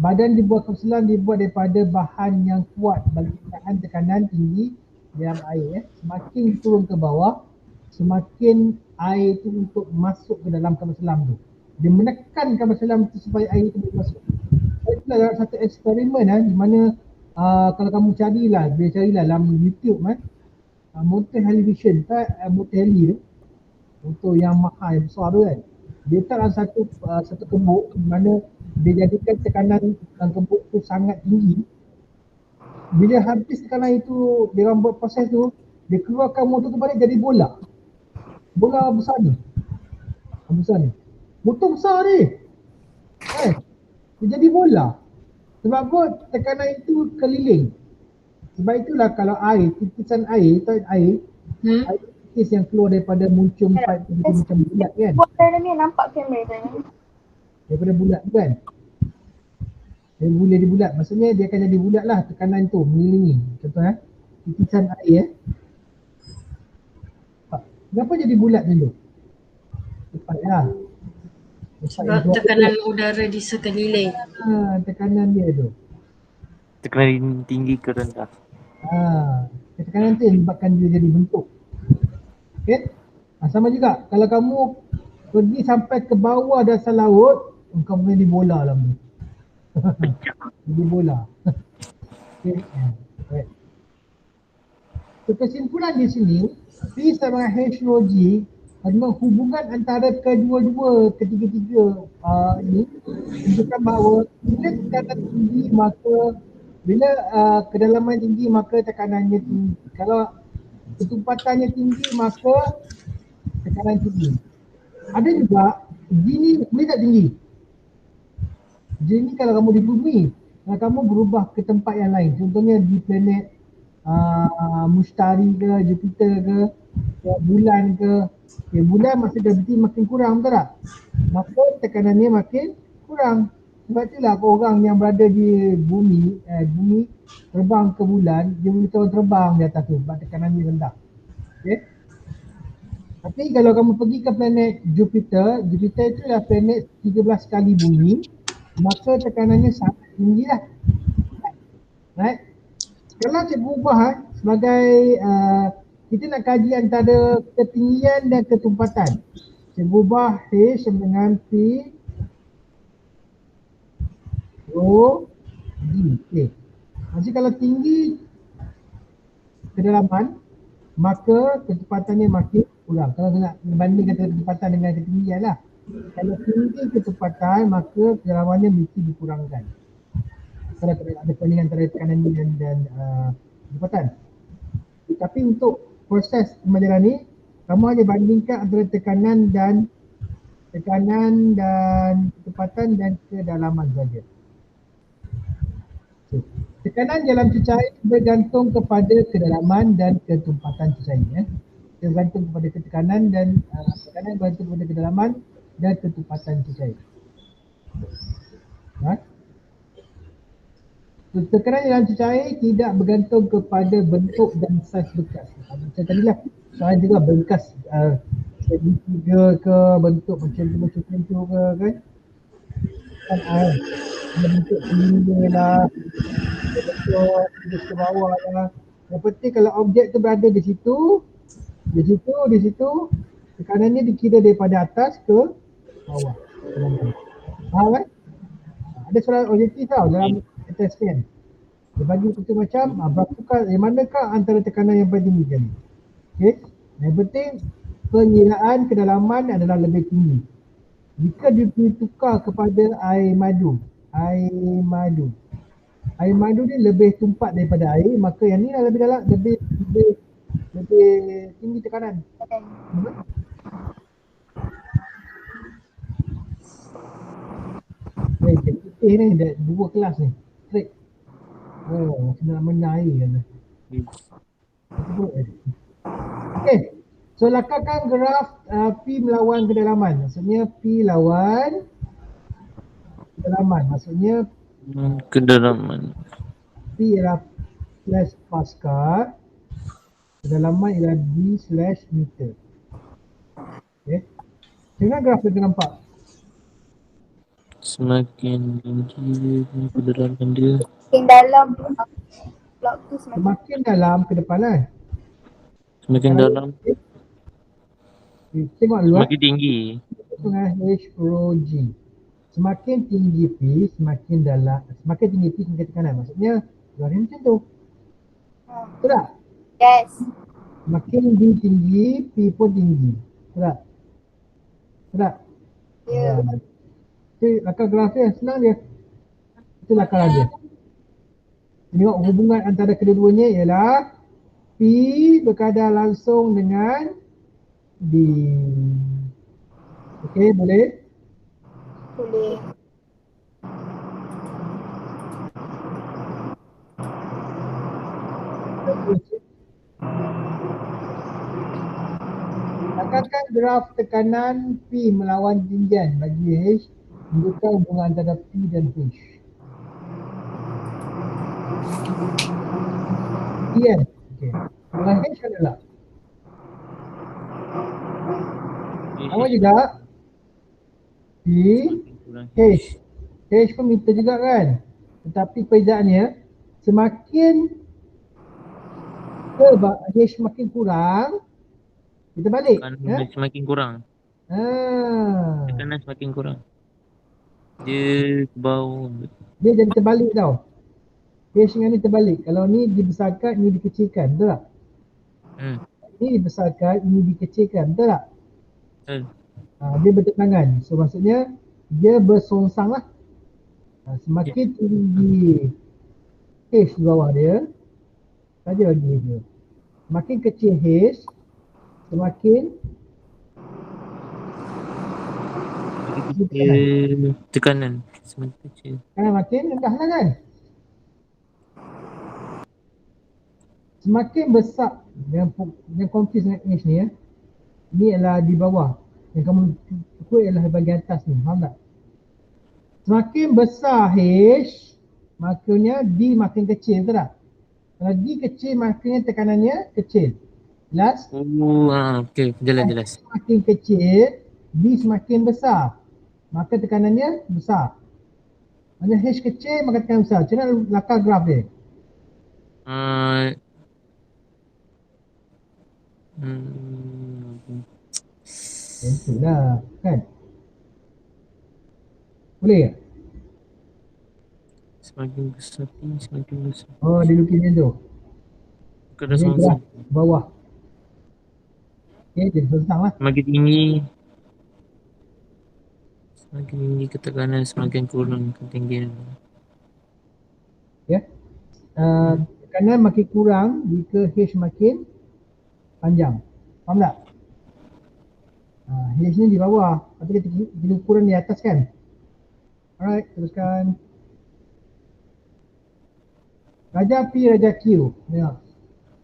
badan kapal selam dibuat daripada bahan yang kuat bagi menahan tekanan tinggi dalam air. Semakin turun ke bawah, semakin air itu untuk masuk ke dalam kapal selam tu. Dia menekan kapal selam itu supaya air itu boleh masuk. Itulah dalam satu eksperimen di mana kalau kamu carilah dalam YouTube motor television motor heli tu, motor yang mahal yang besar tu kan. Dia letak dalam satu kebuk di mana dia jadikan tekanan dalam kebuk tu sangat tinggi. Bila habis tekanan itu, dia orang buat proses tu, dia keluarkan motor tu balik jadi bola. Bola besar ni. Motor besar ni. Dia jadi bola. Sebab apa? Tekanan itu keliling. Sebab itulah kalau air, titisan air, air titis yang keluar daripada muncung pipe tu macam bulat kan. Buat ni nampak kamera tu. Daripada bulat tu kan. Dia bulat. Maksudnya dia akan jadi bulat lah tekanan tu mengelilingi. Contoh titisan air Kenapa jadi bulat dulu? Cepatlah. Sebab tekanan udara di sekeliling. Tekanan dia tu. Tekanan tinggi ke rendah. Tekanan tu yang menyebabkan dia jadi bentuk. Okay? Sama juga kalau kamu pergi sampai ke bawah dasar laut, kamu boleh dibola dalam tu. Jadi bola. Okay. Right. So, kesimpulan di sini, P sama H2G adalah hubungan antara kedua-dua ketiga-tiga ini menunjukkan bahawa bila tekanan tinggi maka bila kedalaman tinggi maka tekanannya tinggi. Kalau ketumpatannya tinggi maka tekanan tinggi. Ada juga gini boleh tak tinggi? Jadi kalau kamu di bumi, kalau kamu berubah ke tempat yang lain, contohnya di planet Mushtari ke, Jupiter ke bulan ke, bulan masa graviti makin kurang, betul tak? Maka tekanannya makin kurang. Sebab itulah orang yang berada di bumi terbang ke bulan, dia boleh terbang di atas tu sebab tekanannya rendah. Okay? Tapi kalau kamu pergi ke planet Jupiter itu adalah planet 13 kali bumi, maka tekanannya sangat tinggi lah. Right? Kalau cikgu ubah sebagai kita nak kaji antara ketinggian dan ketumpatan. Cikgu ubah H dengan P Rho G. Okay. Jadi kalau tinggi kedalaman maka ketumpatannya makin kurang. Kalau nak bandingkan ketumpatan dengan ketinggian lah. Kalau tinggi ketepatan maka kedalamannya mesti dikurangkan. Kalau ada perbandingan antara tekanan dan ketepatan. Tapi untuk proses pembelajaran ni, kamu hanya bandingkan antara tekanan dan tekanan dan ketepatan dan kedalaman saja. Okay. Tekanan dalam cecair bergantung kepada kedalaman dan ketempatan cecair. Dia bergantung kepada tekanan dan tekanan bergantung kepada kedalaman dan ketempatan cecair. Tekanan dalam cecair tidak bergantung kepada bentuk dan saiz bekas. Macam tadilah, soalan juga bekas segitiga ke, bentuk macam tu ke kan? Kan ada bentuk tinggi lah, ada bentuk terus ke bawah lah. Yang penting kalau objek tu berada di situ, tekanannya dikira daripada atas ke bawah. Faham kan? Ada soalan objektif tau dalam assessment. Dia bagi kita macam berapakah, manakah antara tekanan yang paling tinggi sekali. Okay. Yang penting pengiraan kedalaman adalah lebih tinggi. Jika ditukar kepada air madu ni lebih tumpat daripada air, maka yang ni lebih dalam, lebih tinggi tekanan. Putih ni dah 2 kelas ni. Straight. Oh, macam nak menang air kan. Okay. So lakarkan graf P melawan kedalaman. Maksudnya P lawan kedalaman. Maksudnya Kedalaman. P ialah slash Pascal. Kedalaman ialah D/meter. Okay. Tengok graf kita nampak. Semakin tinggi kedalaman dia. Semakin dalam blok tu Semakin dalam ke depan lah. Semakin dalam, Tengok dulu semakin tinggi. dengan H rho G. Semakin tinggi P, semakin dalam, semakin tinggi P, semakin tekanan. Maksudnya, luar ni macam tu. Betul tak? Yes. Semakin D tinggi, P pun tinggi. Betul tak? Betul tak? Ya. Itu lakar graf dia, senang dia. Itu lakar dia. Tengok hubungan antara kedua-duanya ialah P berkadar langsung dengan D. Okey, boleh? Boleh. Lakarkan graf tekanan P melawan tinggian bagi H, menunjukkan hubungan antara P dan H. P kan? Okey. Dengan H adalah sama juga P, H. H pun meter juga kan? Tetapi perbezaannya semakin H makin kurang, kita balik. Tekanan semakin kurang. Tekanan semakin kurang. Dia ke bawah. Dia jadi terbalik tau. H dengan ni terbalik. Kalau ni dibesarkan, ni dikecilkan. Betul tak? Ni dibesarkan, ini dikecilkan. Betul tak? Betul. Dia bertentangan. So maksudnya dia bersongsang lah. Semakin tinggi H di bawah dia, saja bagi dia. Semakin kecil H, semakin tekanan semakin kecil. Makin rendah lah kan? Semakin besar, yang confuse dengan H ni ni adalah di bawah. Yang kamu ikut ialah bahagian atas ni, faham tak? Semakin besar H, maknanya D makin kecil, betul tak? Kalau D kecil, maknanya tekanannya kecil. Jelas? Okey, jelas. Semakin kecil, D semakin besar, maka tekanannya besar. Maksudnya H kecil, maka tekanan besar. Macam mana lakar graf dia? Itulah, kan? Boleh tak? Semakin besar P, semakin besar. Oh, dia lukis macam tu. Kena Dia songsang. graf bawah. Okay, dia songsang lah. Semakin tinggi, semakin tinggi ketekanan, semakin kurang ketinggian. Ya. Tekanan makin kurang jika H makin panjang. Faham tak? H ni di bawah. Tapi kita kira ukuran di atas kan? Alright, teruskan. Raja P, Raja Q. Ya.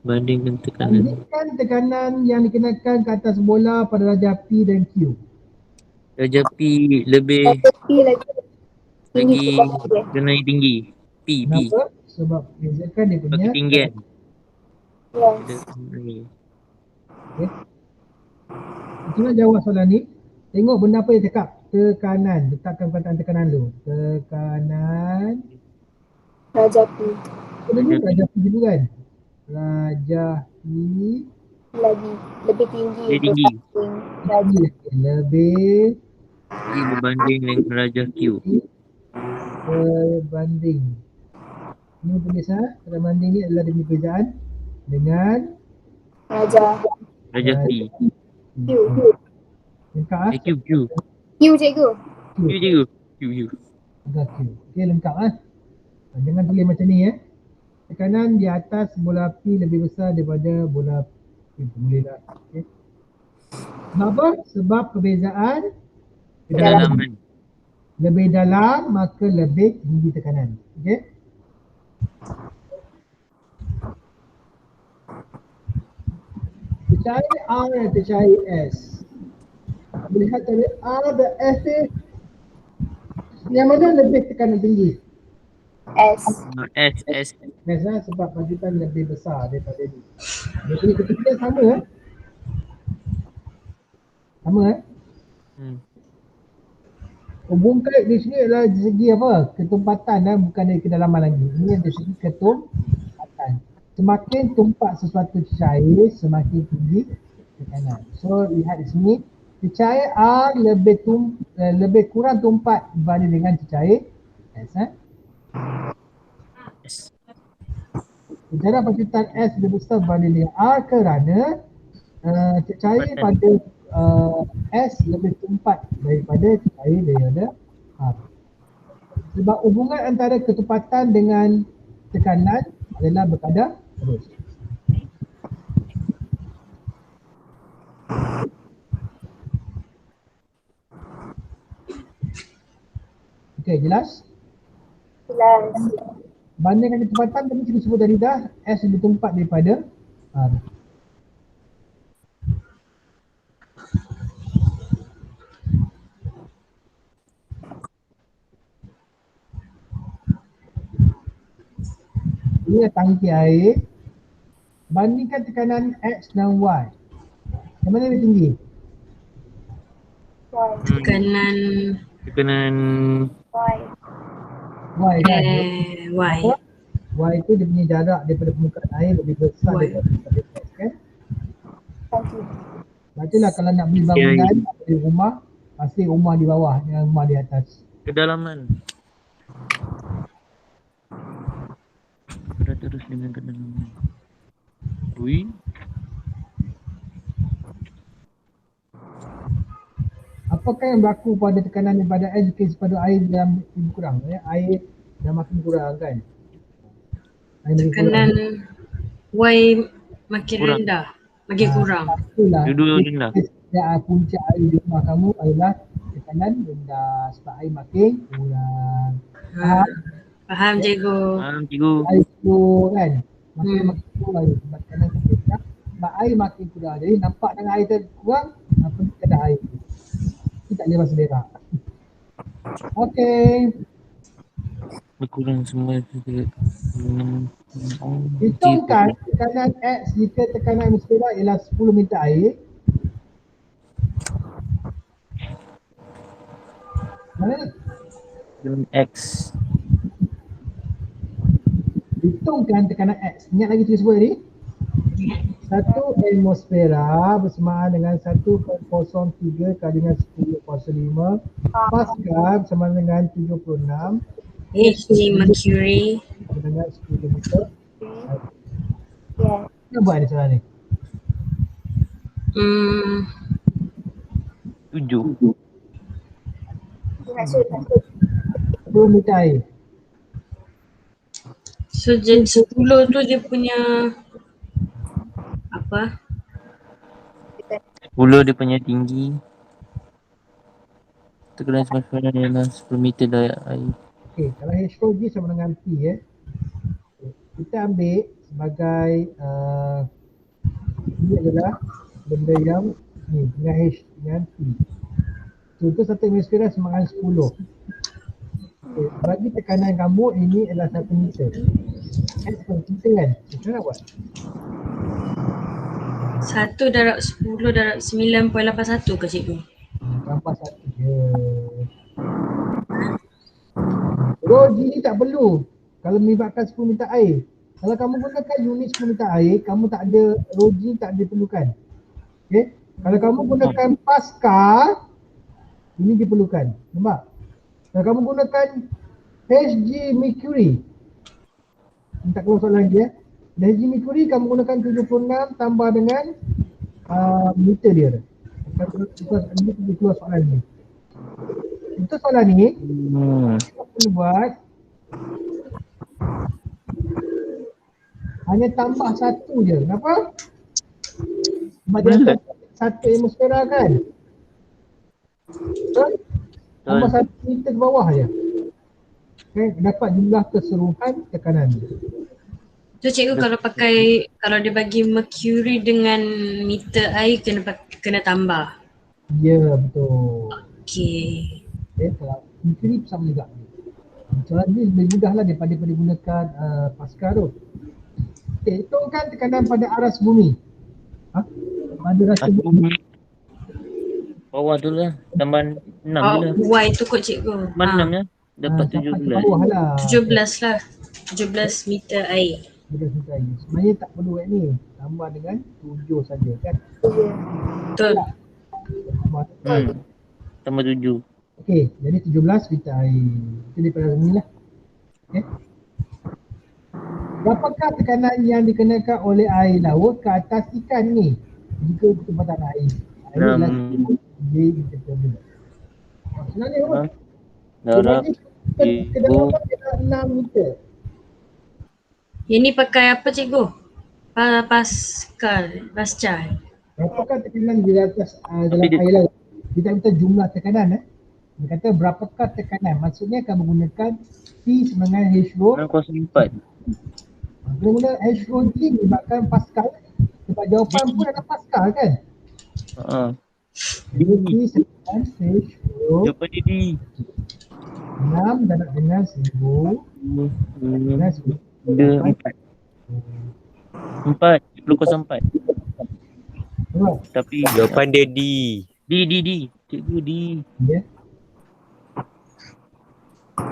Bandingkan tekanan. Bandingkan tekanan yang dikenakan ke atas bola pada Raja P dan Q. Raja P lebih Tapi lagi tinggi lagi sebab dia. kena tinggi. P. Kenapa? Sebab bezakan dia Sebab punya ketinggian. Yes. Okay. Cuba jawab soalan ni. Tengok benda apa yang cakap. Tekanan. Letakkan perkataan tekanan dulu. Tekanan. Raja P. Raja P dulu kan? Raja P Lagi lebih tinggi. Lebih tinggi. berbanding Raja. lebih P berbanding dengan Raja Q. berbanding. Ini tulisan berbanding ni adalah demi perbezaan dengan Raja Raja P. Q. lengkap ah. Q. Q cikgu. Q. Agak Q. Okey, lengkap ah. Jangan tulis macam ni Tekanan di atas bola P lebih besar daripada bola P. Boleh lah. Okey. Sebab apa? Sebab perbezaan Kedalaman. lebih dalam maka lebih tinggi tekanan. Okey. Tercari R dan tercari S. Melihat dari R dan S ni, yang mana lebih tekanan tinggi? S. S. Biasa sebab majukan lebih besar daripada ni. Jadi ketika sama Sama Hubungkan di sini adalah dari segi apa? Ketumpatan bukan dari kedalaman lagi. Ini dari segi ketumpatan. Semakin tumpat sesuatu cair, semakin tinggi tekanan. So lihat di sini, cecair R lebih kurang tumpat berbanding dengan cecair S. Jarak pacutan S lebih besar berbanding dengan R kerana cecair pada S lebih tumpat daripada cecair daripada R. Sebab hubungan antara ketupatan dengan tekanan adalah berkadar terus. Okey, jelas? Jelas. Bandingkan ketupatan tadi kita sebut tadi dah, S lebih tumpat daripada R. Ini tangki air. Bandingkan tekanan X dan Y. Yang mana lebih tinggi? Y. Tekanan Y. Y kan? Y. Y itu dia punya jarak daripada permukaan air lebih besar Y. daripada X kan? Tangki. Sebab itulah kalau nak beli bangunan di rumah, pasti rumah di bawah, jangan rumah di atas. Kedalaman. Terus dengan kedalaman. Ui. Apakah yang berlaku pada tekanan daripada X kepada air dalam lebih kurang? Air dah makin kurang kan? Air makin Tekanan Y makin Kurang. rendah, makin kurang. Itulah. Dua-dua rendah. Punca air di rumah kamu adalah tekanan rendah sebab air makin kurang. Faham cikgu. Cikgu. Air flow kan? Makin kurang air sebab tekanan makin kurang. Sebab air makin kurang. Jadi nampak dengan air tu kurang, apa kadar air tu. Kita tak boleh rasa berak. Okey. Berkurang semua juga. Hitungkan tekanan X jika tekanan atmosfera ialah 10 meter air. Mana ni? X. Hitungkan tekanan X. Ingat lagi kita sebut tadi? 1 atmosfera bersamaan dengan 1.03 kali dengan 10.5 Pascal bersama dengan 76 H mercury. dengan 10 meter. Yes. Kita buat ni soalan ni. 7. Maksud 10 meter air. So 10 tu dia punya apa? 10 dia punya tinggi. Tekanan semasa ialah 10 meter daya air. Okey, kalau H4G sama dengan P kita ambil sebagai ini adalah benda yang ni dengan H dengan P. Contoh satu atmosfera sama dengan 10. Okay, bagi tekanan kamu ini adalah 1 meter. H pun kita kan? Kita nak buat. 1 darab 10 darab 9.81 ke cikgu? Tambah 1 je. Rho G ni tak perlu kalau melibatkan 10 meter air. Kalau kamu gunakan unit 10 meter air, kamu tak ada Rho G tak diperlukan. Okay? Kalau kamu gunakan Pascal, ini diperlukan. Nampak? Kalau kamu gunakan Hg Mercury, minta keluar soalan lagi Hg Mercury kamu gunakan 76 tambah dengan meter dia. Ini keluar soalan ni. Untuk soalan ni, kita perlu buat hanya tambah 1 je. Kenapa? Sebab dia ada 1 atmosfera kan? Betul? Tambah 1 meter ke bawah je. Okay, dapat jumlah keseluruhan tekanan. So cikgu kalau dia bagi mercury dengan meter air kena tambah. Ya, betul. Okey. Okay, kalau mercury sama juga. Soalan ni lebih mudah lah daripada gunakan Pascal tu. Okay, hitungkan tekanan pada aras bumi. Pada rasa bumi. Bawah tu lah. Tambah 6 je lah. Y tu kot cikgu. Tambah 6 je. Dapat Sampai ke 17. bawah lah. 17 lah. 17 meter air. Sebenarnya tak perlu buat ni. Tambah dengan 7 saja kan. Betul. Tambah 7. Okey, jadi 17 meter air. Itu daripada bumi lah. Okey. Berapakah tekanan yang dikenakan oleh air laut ke atas ikan ni? Jika ketempatan air. Air adalah J. Sebenarnya apa? Darab Kedalaman dia 6 meter. Yang ni pakai apa cikgu? Pascal. Berapakah tekanan di atas dalam air laut? Kita minta jumlah tekanan Dia kata berapakah tekanan? Maksudnya akan menggunakan P sama dengan H rho. 604. Kena guna H rho G melibatkan Pascal. Sebab jawapan pun ada Pascal kan? P sama dengan H rho Jawapan dia D. 6 darab dengan 1000 dengan 10. Dia 4. 10.04. Nampak? Tapi Jawapan dia D. D. Cikgu D. Ya.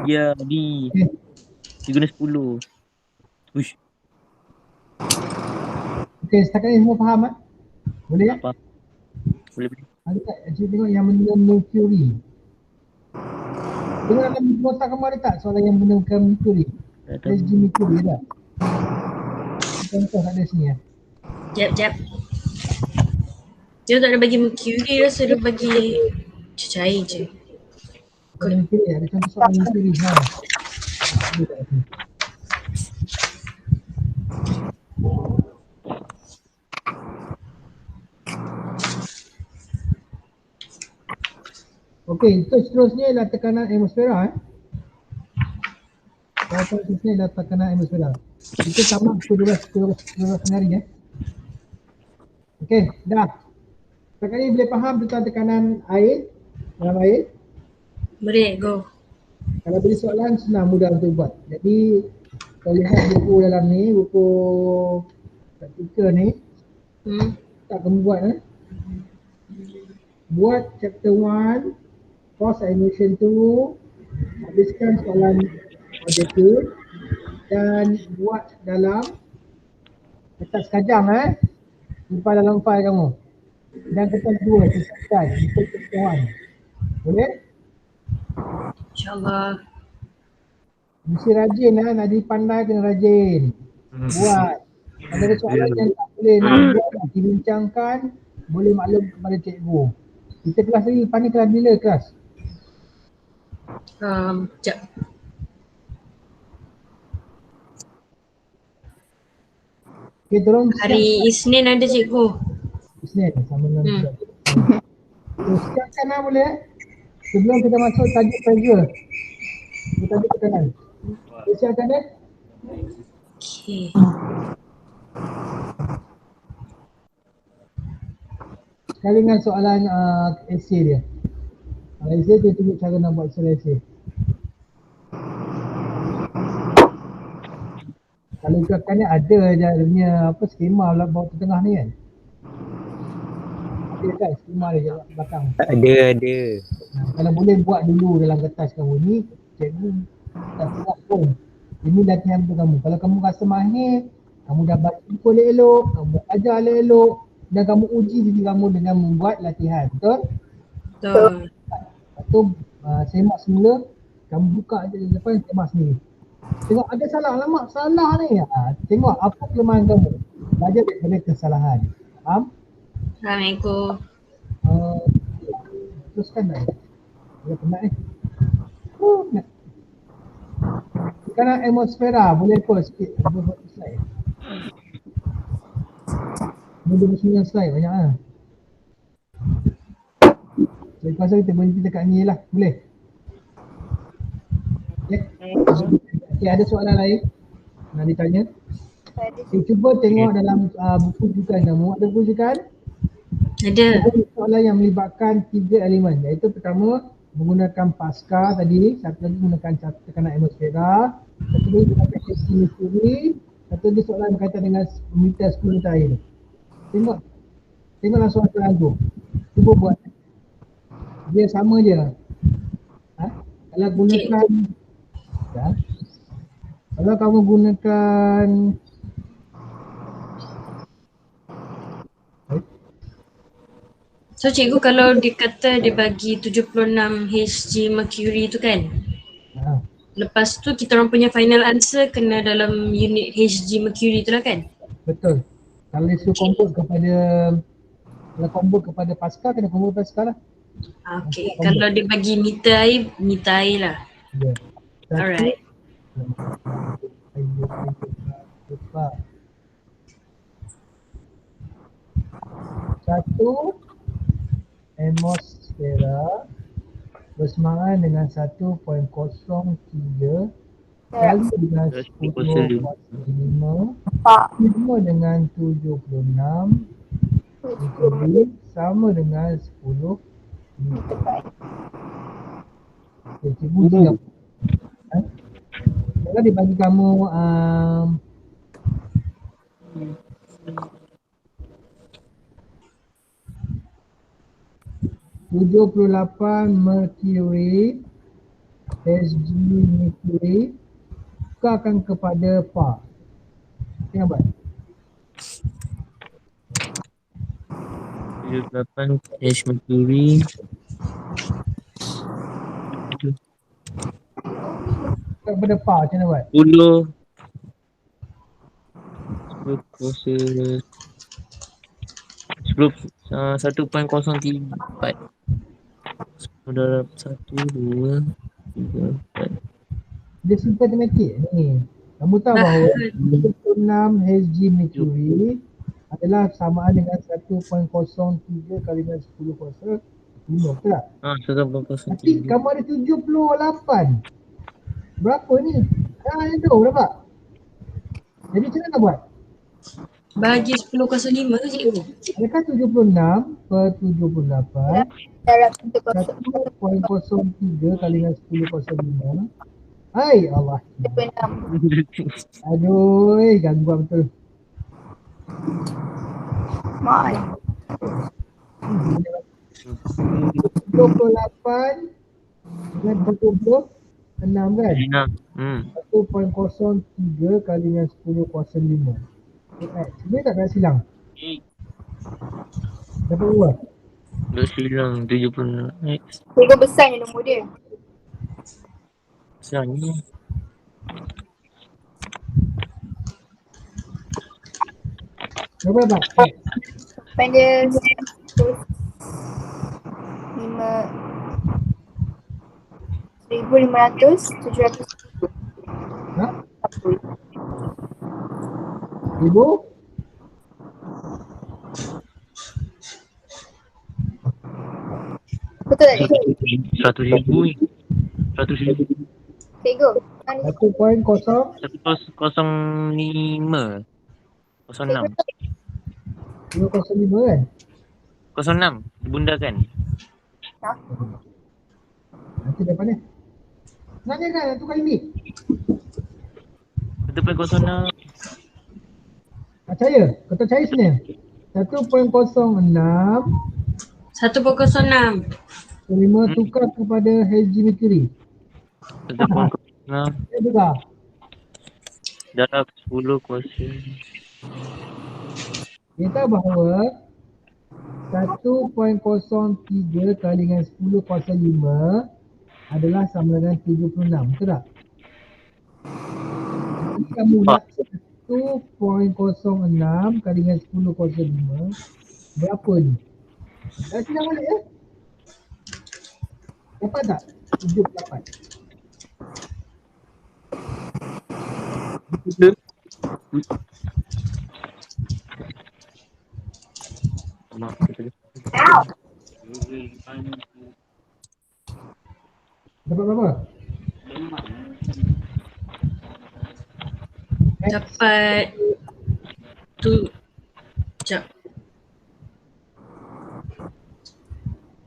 Ya, D. Okay. Dia guna 10. Uish. Okey, setakat ni semua faham Boleh ya? Apa? Boleh. Ada tak cik tengok yang benda mercury? Tengok dalam kotak kamu ada tak soalan yang menggunakan mercury? Hg mercury ada? Contoh tak ada sini Jap. Dia tak ada bagi mercury, rasa dia bagi cair je. Soalan mercury ada contoh soalan mercury Ada tak sini? Okey, itu seterusnya ialah tekanan atmosfera Seterusnya ialah tekanan atmosfera. Kita sama pukul 12 hari Okey, dah. Sekarang ni boleh faham tentang tekanan air dalam air. Boleh, go. Kalau beri soalan senang, mudah untuk buat. Jadi kalau lihat buku dalam ni, buku praktikal ni, tak kamu buat buat chapter 1, course animation 2, habiskan soalan objektif dan buat dalam kertas kajang simpan dalam file kamu. Dan kertas 2 sisapkan untuk chapter 1. Boleh? InsyaAllah. Mesti rajin nak dipandai kena rajin. Buat. Kalau ada soalan yang tak boleh nak buat, nak dibincangkan, boleh maklum kepada cikgu. Kita kelas ni, lepas ni kelas bila kelas? Sekejap. Okay, tolong Hari Isnin ada cikgu. Isnin sama dengan so, siapkan boleh Sebelum kita masuk tajuk pressure, tajuk tekanan. Siapkan Okay. sekali dengan soalan essay dia. Essay dia tunjuk cara nak buat soalan essay. Kalau ikutkan ni ada je dia punya apa skema bawah tengah ni kan. Ada kan skema dia kat belakang. Ada. Kalau boleh buat dulu dalam kertas kamu ni, cikgu tak buat pun. Ini latihan untuk kamu. Kalau kamu rasa mahir, kamu dah baca buku elok-elok, kamu ajar elok-elok dan kamu uji diri kamu dengan membuat latihan. Betul? Betul. Lepas tu semak semula, kamu buka je depan semak sendiri. Tengok ada salah, alamak salah ni. Tengok apa kelemahan kamu. Belajar daripada kesalahan. Faham? Assalamualaikum. Teruskan dah. Dia penat ni. Penat. Sekarang atmosfera, boleh pause sikit. 20 slide. 29 slide banyak lah. Saya rasa kita berhenti dekat ni lah. Boleh? Okay, ada soalan lain nak ditanya? Okay, cuba tengok dalam buku rujukan kamu. Ada buku rujukan? Ada. Soalan yang melibatkan 3 elemen, iaitu pertama menggunakan pasca tadi, satu lagi menggunakan tekanan atmosfera, satu lagi menggunakan SC mercury, satu lagi soalan berkaitan dengan meter 10 meter air. Tengoklah soalan tu. Cuba buat. Dia sama je. Kalau gunakan kalau kamu gunakan So cikgu kalau dia kata dia bagi 76 Hg mercury tu kan, lepas tu kita orang punya final answer kena dalam unit Hg mercury tu lah kan? betul. Kalau dia suruh convert kepada pascal, kena convert pascal lah. Okay, kalau dia bagi meter air lah. Ya. Alright. Satu atmosfera bersamaan dengan 1.03 kali dengan 10 sama dengan 76 sama dengan 10 meter. Okay, cikgu uji kamu. Kalau dia bagi kamu 78 mercury Hg mercury, tukarkan kepada PA. Tengok buat. 78 H mercury. Tukar kepada PA, macam mana buat? 1.03 darab 1, 2, 3, 4. Dia simple matematik ni. Kamu tahu bahawa 26 Hg mercury adalah samaan dengan 1.03 kali dengan 10 kuasa 5, betul tak? 1.03. Tapi kamu ada 78. Berapa ni? Yang tu berapa? Jadi macam mana nak buat? Bagi 10 kuasa 5 tu cikgu. Adakah 76 per 78 Darab 1.03 kali dengan 10 kuasa 5? Hai Allah. 1.6. Aduh, gangguan betul. Maaf. 28 dengan 26 kan? 1.03 kali dengan 10 kuasa 5. Sebenarnya tak nak silang. Dapat buat? Dah silang 76 X. Cikgu besar ni nombor dia. Siang ni. Berapa dapat? Depan dia 5 1,500 700. Ha? 1000? Betul tak? 100,000 ni. 100,000. Cikgu. Mana 1.0 105. 06. 205 kan? 06. Bunda kan? Nanti depan ni. Sebenarnya kan tukar limit. 1.06. Percaya? Kau tak percaya sebenarnya? 1.06 1.06. 5 tukar kepada HG Mercury. 1.06 Ya juga. darab 10 kuasa. Kita bahawa 1.03 kali dengan 10 kuasa 5 adalah sama dengan 76. Betul tak? Jadi kamu nak 1.06 kali dengan 10 kuasa 5 berapa ni? Dah sidang balik ya? Dapat tak? 78. Dapat berapa? Dapat tu. Sekejap.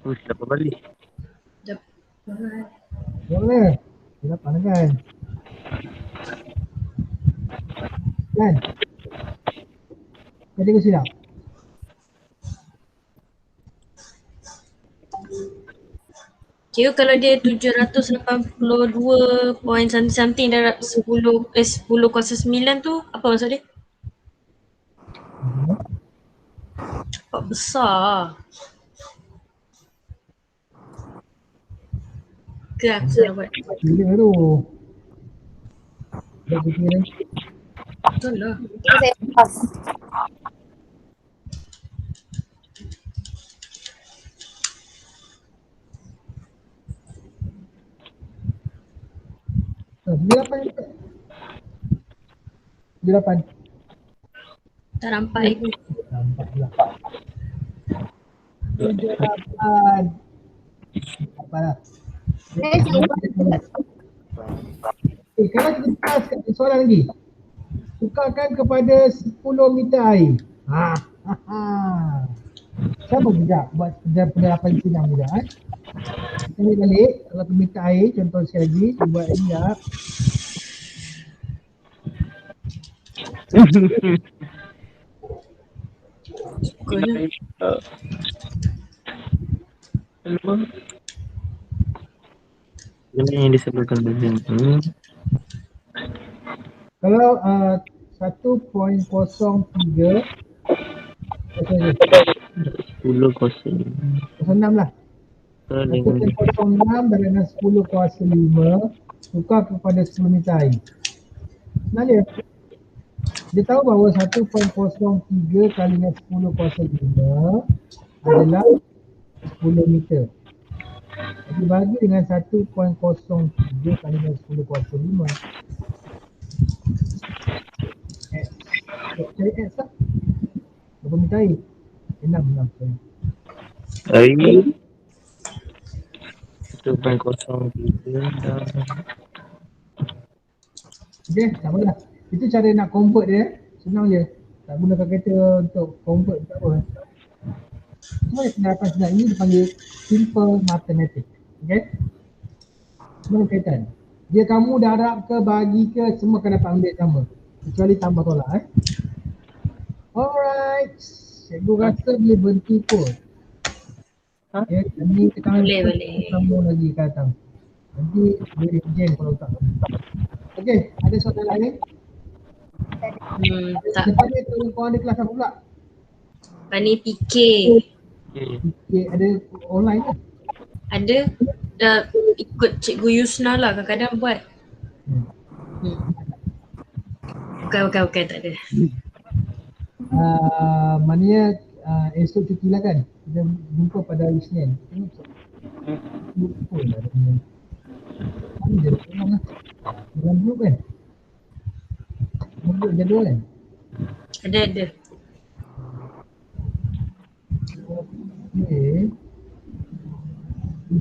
Dapat balik. Dapat. Boleh. Dia dapat kan? Kan? Jadi kau sidang? Cikgu kalau dia 782 point something darab 10 kuasa 9 tu apa maksud dia? Cepat besar. Ke aku salah buat? Gila tu. Dah fikir ni. Betul lah. saya pas. Dia 8. Dia 8. Tak nampak cikgu. Nampak pula. Dia 8. Apa lah. Kalau kita tukaskan soalan lagi. Tukarkan kepada 10 meter air. Siapa juga buat penerapan sidang juga Kita ambil balik, kalau tu meter air, contoh sekali lagi, kita buat lagi ya. Ini yang disebutkan begini. Kalau 1.03 10 kuasa 06 lah. 1.06 dengan 10 kuasa 5 tukar kepada 10 meter air. Sebenarnya dia tahu bahawa 1.03 kali dengan 10 kuasa 5 adalah 10 meter. Jadi bagi dengan 1.03 kali dengan 10 kuasa 5 X. Cari X lah. Berapa meter air? 6 sorry. air 1.03 Okay, tak apalah. Itu cara nak convert dia. Senang je. Tak gunakan kereta untuk convert tak apa. Semua penerapan senang ini dipanggil simple mathematics. Okay? Semua kaitan. Dia kamu darab ke, bagi ke, semua akan dapat ambil sama. Kecuali tambah tolak Alright. Cikgu rasa boleh berhenti pun. Okay, ini kita Boleh. sambung lagi ke atas. Nanti boleh jam kalau tak. Okay, ada soalan lain? Tak. Lepas ni kau ada kelas apa pula? Lepas ni PK. Okay, ada online ke? Ada. Dah ikut Cikgu Yusna lah kadang-kadang buat. Bukan tak ada. Maknanya esok cuti lah kan? Kita jumpa pada hari Isnin. Lupa lah dia punya. Mana dia pulang lah? Dalam grup kan? Grup jadual kan? Ada. Okay.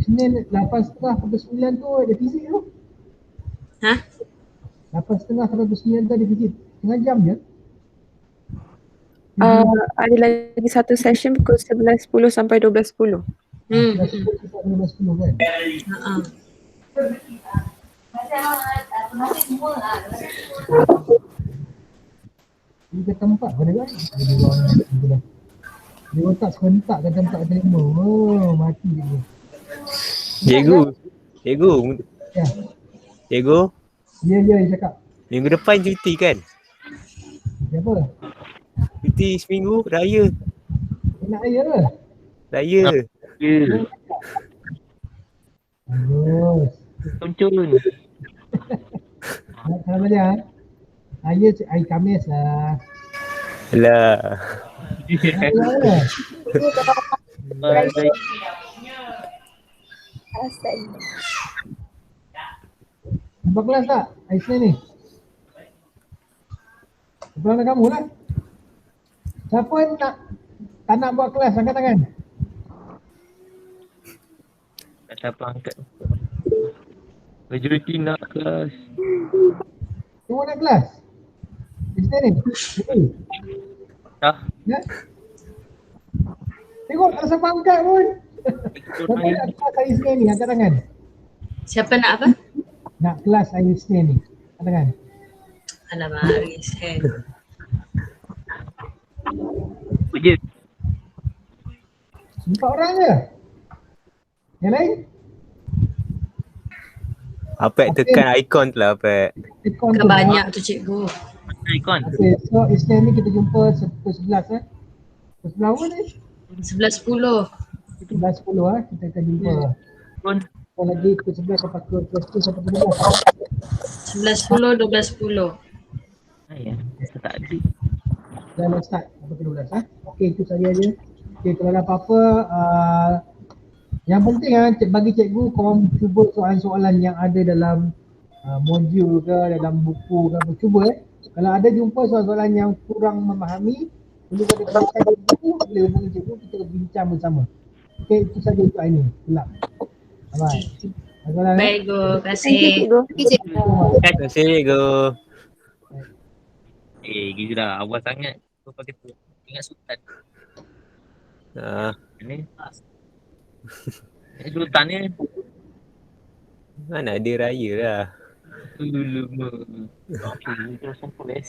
Isnin 8.30 sampai 9 tu ada fizik tu. Ha? 8.30 sampai 9 tu ada fizik. Setengah jam je. Ada lagi satu session pukul 11.10 sampai 12.10. Hmm. 12.10 kan. Ha. Dia ke tempat pada kan. Dia orang dia otak serentak ke tempat terima. Oh, mati dia. Cikgu, Ya, cikgu, dia cakap. minggu depan cuti kan? Siapa? Cuti seminggu, raya. Nak raya ke? Raya. Ya. Bagus. Tuncun. Nak sama dia. Raya hari Khamis lah. Alah. Raya. Asal. Nampak kelas tak? Hari Senin ni? Kebetulan kamu lah. Siapa yang tak nak buat kelas? Angkat tangan. Tak siapa angkat. Majoriti nak kelas. Semua nak kelas? Hari Senin ni? Betul? Tak. Ya? Tengok tak siapa angkat pun. Siapa nak kelas hari Senin ni? Angkat tangan. Siapa nak apa? Nak kelas hari Senin ni? Angkat tangan. Alamak, Rizhan. Je. 4 orang je. Yang lain? Apek tekan ikon tu lah Apek. Ikon Kan tu. banyak tu cikgu. Ikon. Okay, so Isnin ni kita jumpa pukul 11 Pukul 11 apa ni? 11.10. 11.10 kita akan jumpa. Ikon. Kalau lagi pukul 11 sampai pukul 10 sampai pukul 12. 11.10, 12.10. Ya. Tak ada. Dah nak start sampai pukul 12 Okey, itu saja je. Okey, kalau ada apa-apa yang penting bagi cikgu korang cuba soalan-soalan yang ada dalam modul ke dalam buku ke apa, cuba Kalau ada jumpa soalan-soalan yang kurang memahami, boleh kita baca buku, boleh hubungi cikgu, kita bincang bersama. Okey, itu saja untuk hari ni. Gelap. Bye. Baik, Go. Terima Thank you, kasih. cikgu. Terima kasih cikgu. Gila dah. Awal sangat. Kau pakai tu. Ingat sultan. Ni. Sultan ni. Mana ada raya lah. Dulu. Okey, terus sampai